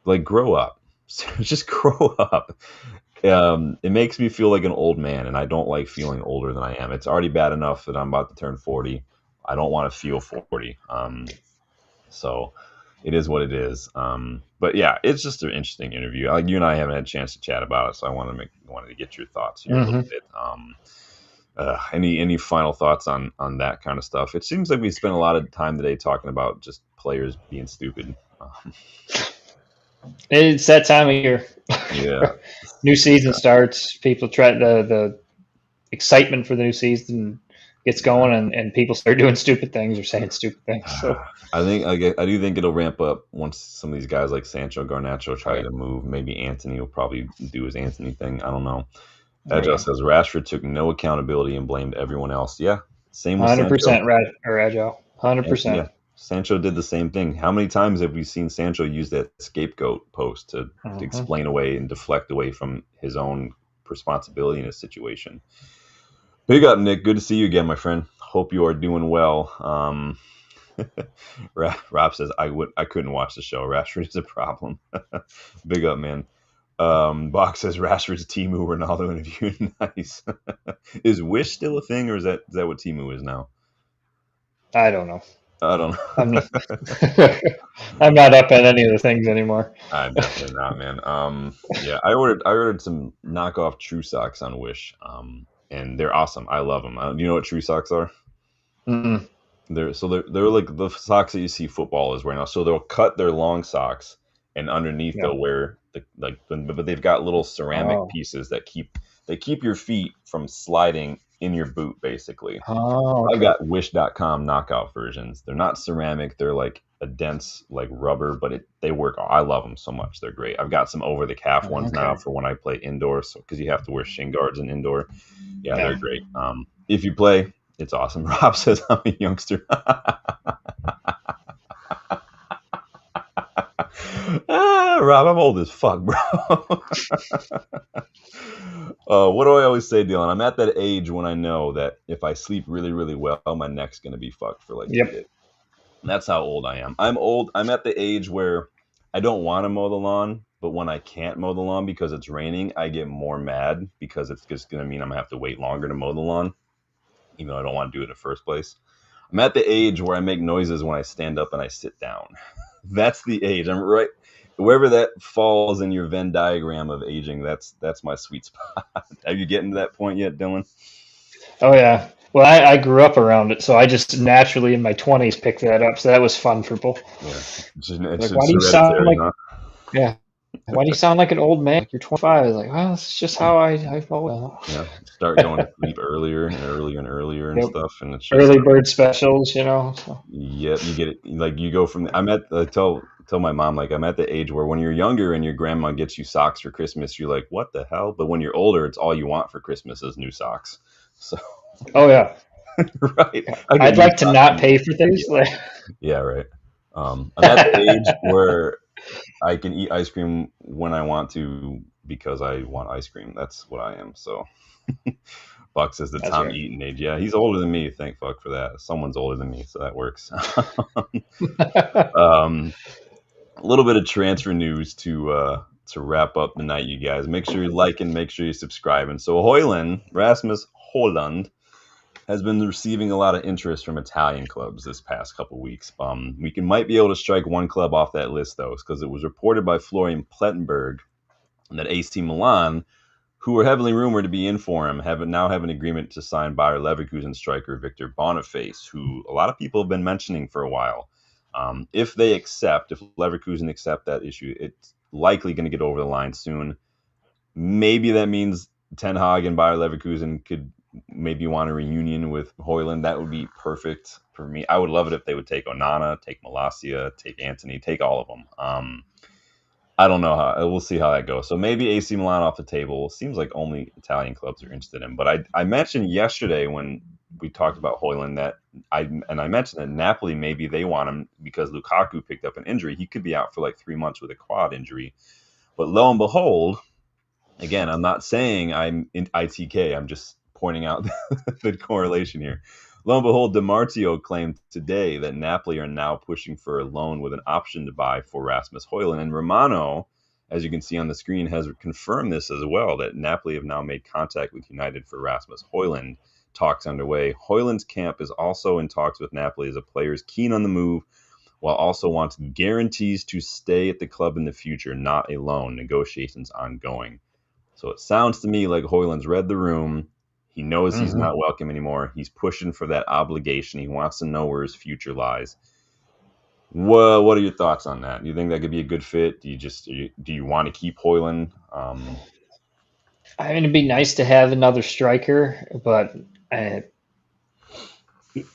like grow up, just grow up. It makes me feel like an old man, and I don't like feeling older than I am. It's already bad enough that I'm about to turn 40. I don't want to feel 40. So it is what it is. But yeah, it's just an interesting interview. Like you and I haven't had a chance to chat about it, so I wanted to get your thoughts here a little Mhm. bit. Any final thoughts on that kind of stuff? It seems like we spent a lot of time today talking about just players being stupid. It's that time of year. Yeah, New season yeah, starts. People try the excitement for the new season gets yeah. going, and people start doing stupid things or saying stupid things. So, I do think it'll ramp up once some of these guys like Sancho, Garnacho oh try yeah, to move. Maybe Anthony will probably do his Anthony thing. I don't know. oh Agile yeah, says Rashford took no accountability and blamed everyone else. Yeah, same with Sancho. 100% or agile, hundred Yeah, percent. Sancho did the same thing. How many times have we seen Sancho use that scapegoat post to Mm-hmm. explain away and deflect away from his own responsibility in a situation? Big up, Nick. Good to see you again, my friend. Hope you are doing well. Rob says I couldn't watch the show. Rashford is a problem. Big up, man. Box says Rashford's Timu Ronaldo interview. Nice. Is Wish still a thing, or is that what Timu is now? I don't know. I don't I'm not. know. I'm not up at any of the things anymore. I'm definitely not, man. Yeah, I ordered some knockoff True Socks on Wish. And they're awesome. I love them. You know what True Socks are? Mm-mm. They're like the socks that you see footballers wearing now. So they'll cut their long socks, and underneath Yeah. they'll wear but they've got little ceramic Oh. pieces that keep your feet from sliding in your boot, basically. Oh. I've Okay. got Wish.com knockout versions. They're not ceramic. They're like a dense like rubber, but they work. I love them so much. They're great. I've got some over the calf ones now Okay. for when I play indoors, so because you have to wear shin guards in indoor. Yeah, they're Yeah. great. If you play, it's awesome. Rob says I'm a youngster. Rob, I'm old as fuck, bro. What do I always say, Dylan? I'm at that age when I know that if I sleep really, really well, my neck's gonna be fucked for like 3 days. Yep. And that's how old I am. I'm old. I'm at the age where I don't want to mow the lawn, but when I can't mow the lawn because it's raining, I get more mad because it's just gonna mean I'm gonna have to wait longer to mow the lawn, even though I don't want to do it in the first place. I'm at the age where I make noises when I stand up and I sit down. That's the age. I'm right wherever that falls in your Venn diagram of aging. That's my sweet spot. Have you getting to that point yet, Dylan? Oh yeah. Well, I grew up around it, so I just naturally in my 20s picked that up. So that was fun for people. Yeah, it's Like, why just do you sound hereditary, like huh? yeah? Why do you sound like an old man? Like you're 25. I was like, well, it's just how I've always. Yeah, start going to sleep earlier and earlier and earlier and Yep. stuff, and it's just Early bird specials, you know. So. yep, you get it. Like you go from. I tell my mom like I'm at the age where when you're younger and your grandma gets you socks for Christmas, you're like, what the hell? But when you're older, it's all you want for Christmas is new socks. So Oh yeah. right, Yeah. I get I'd new like to socks. not pay for Yeah, things. Like, yeah, right. I'm at the age where I can eat ice cream when I want to because I want ice cream. That's what I am. So Buck says the that's Tom right. Eaton age. Yeah, he's older than me. Thank fuck for that. Someone's older than me, so that works. um, a little bit of transfer news to wrap up the night, you guys. Make sure you like and make sure you subscribe. And so Rasmus Hoyland has been receiving a lot of interest from Italian clubs this past couple weeks. Might be able to strike one club off that list though, because it was reported by Florian Plettenberg that AC Milan, who were heavily rumored to be in for him, now have an agreement to sign Bayer Leverkusen striker Victor Boniface, who a lot of people have been mentioning for a while. If Leverkusen accept that issue, it's likely going to get over the line soon. Maybe that means Ten Hag and Bayer Leverkusen could maybe want a reunion with Hoyland. That would be perfect for me. I would love it if they would take Onana, take Malacia, take Anthony, take all of them. I don't know how. We'll see how that goes. So maybe AC Milan off the table. Seems like only Italian clubs are interested in. But I mentioned yesterday when we talked about Hoyland that I mentioned that Napoli maybe they want him because Lukaku picked up an injury. He could be out for like 3 months with a quad injury. But lo and behold, again, I'm not saying I'm in ITK. I'm just pointing out the correlation here. Lo and behold, DiMarzio claimed today that Napoli are now pushing for a loan with an option to buy for Rasmus Højlund. And Romano, as you can see on the screen, has confirmed this as well, that Napoli have now made contact with United for Rasmus Højlund. Talks underway. Højlund's camp is also in talks with Napoli as a player is keen on the move, while also wants guarantees to stay at the club in the future, not a loan. Negotiations ongoing. So it sounds to me like Hoyland's read the room. He knows he's Hmm. not welcome anymore. He's pushing for that obligation. He wants to know where his future lies. What are your thoughts on that? Do you think that could be a good fit? Do you want to keep Hoyland? I mean, it'd be nice to have another striker, but uh,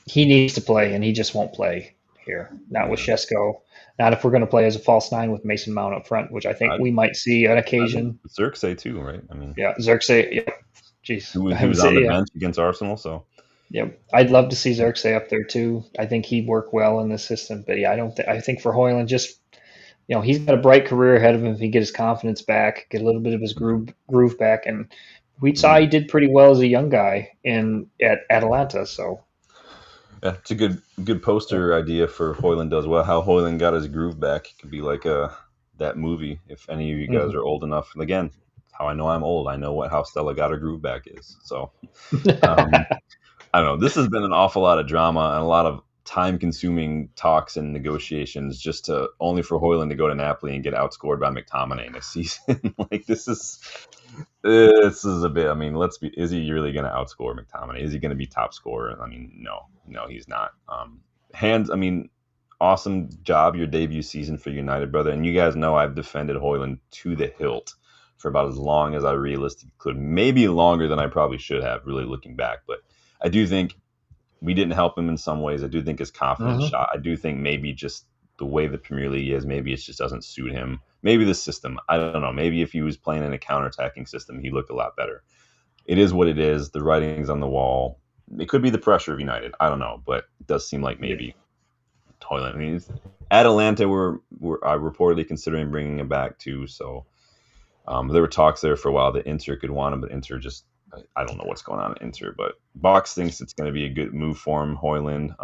he needs to play, and he just won't play here. Not with Yeah, Shesko. Not if we're going to play as a false nine with Mason Mount up front, which I think I we might see on I think occasion. Xerxes too, right? I mean, Yeah, Xerxes. Yeah, jeez, I he haven't was on said the yeah. bench against Arsenal, so Yeah, I'd love to see Xerxes up there too. I think he'd work well in the system. But yeah, I don't. I think for Hoyland, just he's got a bright career ahead of him if he get his confidence back, get a little bit of his groove back, and we saw mhm. he did pretty well as a young guy in at Atalanta. So Yeah, it's a good yeah. poster idea for Hoyland does well. How Hoyland got his groove back. It could be like that movie. If any of you guys Hmm. are old enough, again, how I know I'm old. I know what how Stella got her groove back is. So um, I don't know. This has been an awful lot of drama and a lot of time-consuming talks and negotiations just to only for Hoyland to go to Napoli and get outscored by McTominay next season. Like this is a bit. I mean, let's be. Is he really going to outscore McTominay? Is he going to be top scorer? I mean, no, he's not. Hands. I mean, awesome job your debut season for United, brother. And you guys know I've defended Hoyland to the hilt for about as long as I realistically could. Maybe longer than I probably should have. Really looking back, but I do think we didn't help him in some ways. I do think his confidence Hmm. shot. I do think maybe just the way the Premier League is, maybe it just doesn't suit him. Maybe the system. I don't know. Maybe if he was playing in a counterattacking system, he looked a lot better. It is what it is. The writing's on the wall. It could be the pressure of United. I don't know, but it does seem like Yeah. maybe Toilet. I mean, Atalanta were reportedly considering bringing him back too. So there were talks there for a while that Inter could want him, but Inter just I don't know what's going on at Inter. But Box thinks it's going to be a good move for him. Hoyland.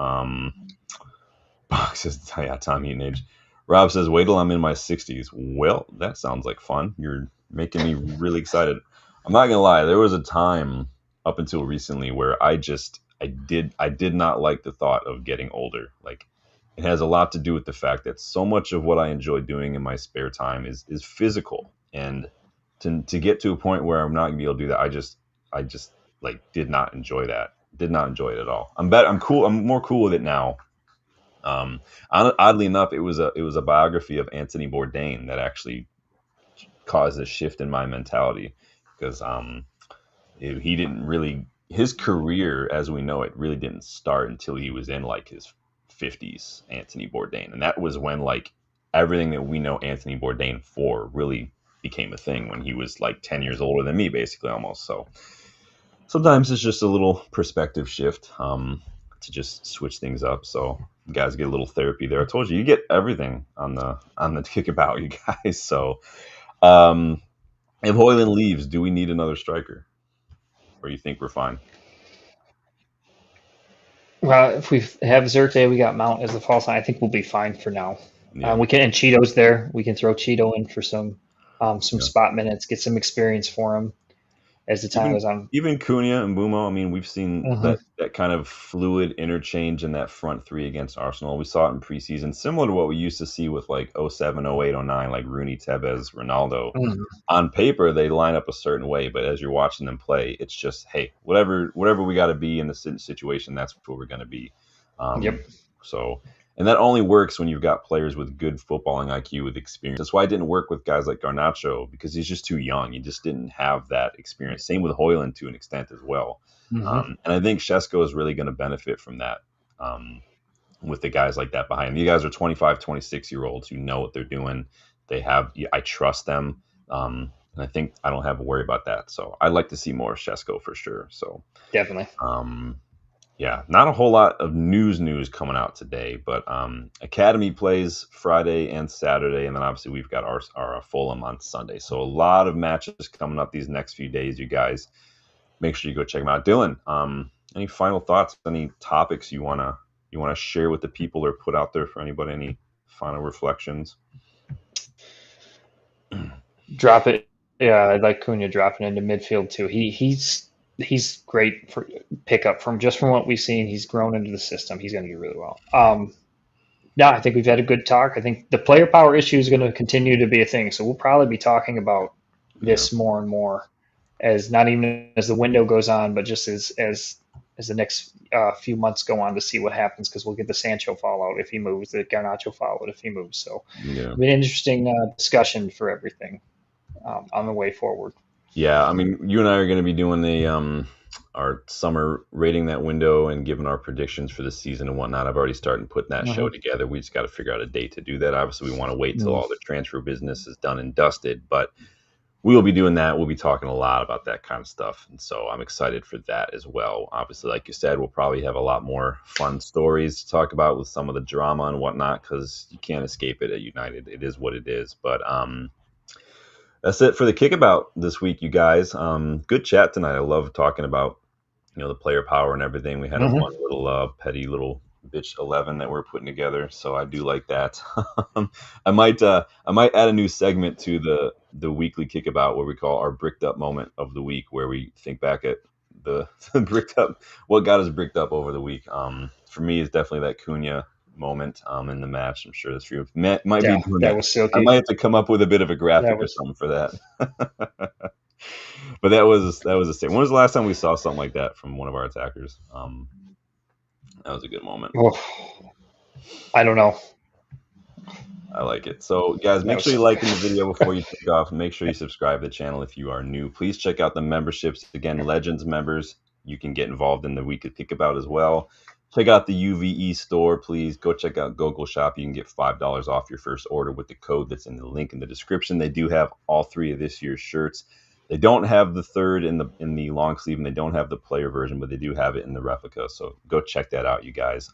Box says, yeah, Tom Eaton age. Rob says, wait till I'm in my 60s. Well, that sounds like fun. You're making me really excited. I'm not gonna lie. There was a time up until recently where I did not like the thought of getting older. Like it has a lot to do with the fact that so much of what I enjoy doing in my spare time is physical, and to get to a point where I'm not gonna be able to do that, I just like did not enjoy that. Did not enjoy it at all. I'm cool. I'm more cool with it now. Oddly enough, it was a biography of Anthony Bourdain that actually caused a shift in my mentality because he didn't really his career as we know it really didn't start until he was in like his 50s. Anthony Bourdain, and that was when like everything that we know Anthony Bourdain for really became a thing when he was like 10 years older than me, basically almost. So sometimes it's just a little perspective shift to just switch things up. So you guys get a little therapy there. I told you, you get everything on the Kickabout, you guys. So um, if Hoyland leaves, do we need another striker, or you think we're fine? Well, if we have Xerxes, we got Mount as the false nine. I think we'll be fine for now. Yeah, We can and Cheeto's there. We can throw Cheeto in for some yeah. spot minutes, get some experience for him as the time Even goes on. even Cunha and Bumo. I mean, we've seen Hmm. that kind of fluid interchange in that front three against Arsenal. We saw it in preseason, similar to what we used to see with like '07, '08, '09, like Rooney, Tevez, Ronaldo. Hmm. On paper they line up a certain way, but as you're watching them play, it's just hey, whatever we got to be in the situation, that's what we're going to be. Um, Yep. so, and that only works when you've got players with good footballing IQ with experience. That's why it didn't work with guys like Garnacho because he's just too young. He just didn't have that experience. Same with Hoyland to an extent as well. Hmm. And I think Shesko is really going to benefit from that. Um, with the guys like that behind him. You guys are 25, 26-year olds who know what they're doing. I trust them. And I think I don't have to worry about that. So I'd like to see more Shesko for sure. So, Definitely. um, yeah, not a whole lot of news coming out today, but Academy plays Friday and Saturday, and then obviously we've got our Fulham on Sunday. So a lot of matches coming up these next few days. You guys make sure you go check them out. Dylan, any final thoughts? Any topics you wanna share with the people or put out there for anybody? Any final reflections? Drop it. Yeah, I like Cunha dropping into midfield too. He's great for pickup from what we've seen. He's grown into the system. He's going to do really well. Yeah, I think we've had a good talk. I think the player power issue is going to continue to be a thing. So we'll probably be talking about Yeah, this more and more as not even as the window goes on, but just as as the next few months go on to see what happens because we'll get the Sancho fallout if he moves, the Garnacho fallout if he moves. So Yeah. it'll be an interesting discussion for everything on the way forward. Yeah, I mean, you and I are going to be doing the our summer rating that window and giving our predictions for the season and whatnot. I've already started putting that show Mm-hmm. together. We just got to figure out a date to do that. Obviously, we want to wait till Mm. all the transfer business is done and dusted, but we will be doing that. We'll be talking a lot about that kind of stuff, and so I'm excited for that as well. Obviously, like you said, we'll probably have a lot more fun stories to talk about with some of the drama and whatnot because you can't escape it at United. It is what it is, but that's it for the kickabout this week, you guys. Good chat tonight. I love talking about the player power and everything. We had a fun Mm-hmm. little petty little bitch 11 that we're putting together, so I do like that. I might add a new segment to the weekly kickabout where we call our bricked up moment of the week, where we think back at the bricked up, what got us bricked up over the week. For me, it's definitely that Cunha moment in the match. I'm sure that's for you. Might be Yeah, doing that that. was I silky. might have to come up with a bit of a That graphic or was. something for that. But that was a statement. When was the last time we saw something like that from one of our attackers? That was a good moment. Oh, I don't know. I like it. So, guys, That make sure was. you like the video before you take off. Make sure you subscribe to the channel if you are new. Please check out the memberships. Again, Legends members, you can get involved in the weekly kickabout as well. Check out the UVE store, please. Go check out GoGoalShop. You can get $5 off your first order with the code that's in the link in the description. They do have all three of this year's shirts. They don't have the third in the long sleeve, and they don't have the player version, but they do have it in the replica. So go check that out, you guys.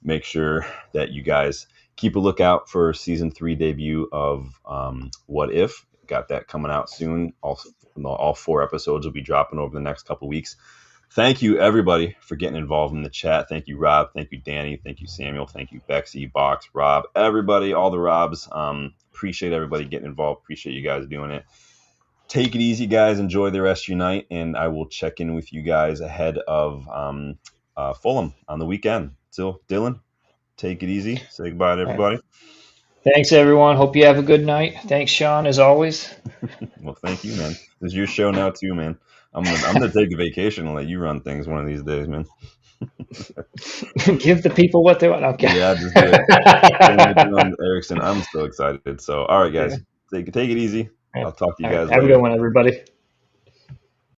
Make sure that you guys keep a lookout for season 3 debut of What If. Got that coming out soon. All 4 episodes will be dropping over the next couple weeks. Thank you, everybody, for getting involved in the chat. Thank you, Rob. Thank you, Danny. Thank you, Samuel. Thank you, Bexy, Box, Rob, everybody, all the Robs. Appreciate everybody getting involved. Appreciate you guys doing it. Take it easy, guys. Enjoy the rest of your night, and I will check in with you guys ahead of Fulham on the weekend. So, Dylan, take it easy. Say goodbye to All right. everybody. Thanks, everyone. Hope you have a good night. Thanks, Sean, as always. Well, thank you, man. This is your show now, too, man. I'm gonna take a vacation and let you run things one of these days, man. Give the people what they want. Okay. Yeah, just do it. Same with Erickson. I'm so excited. So, all right, Yeah. guys, take it easy. All I'll talk to you right. guys Have a later. good one, everybody.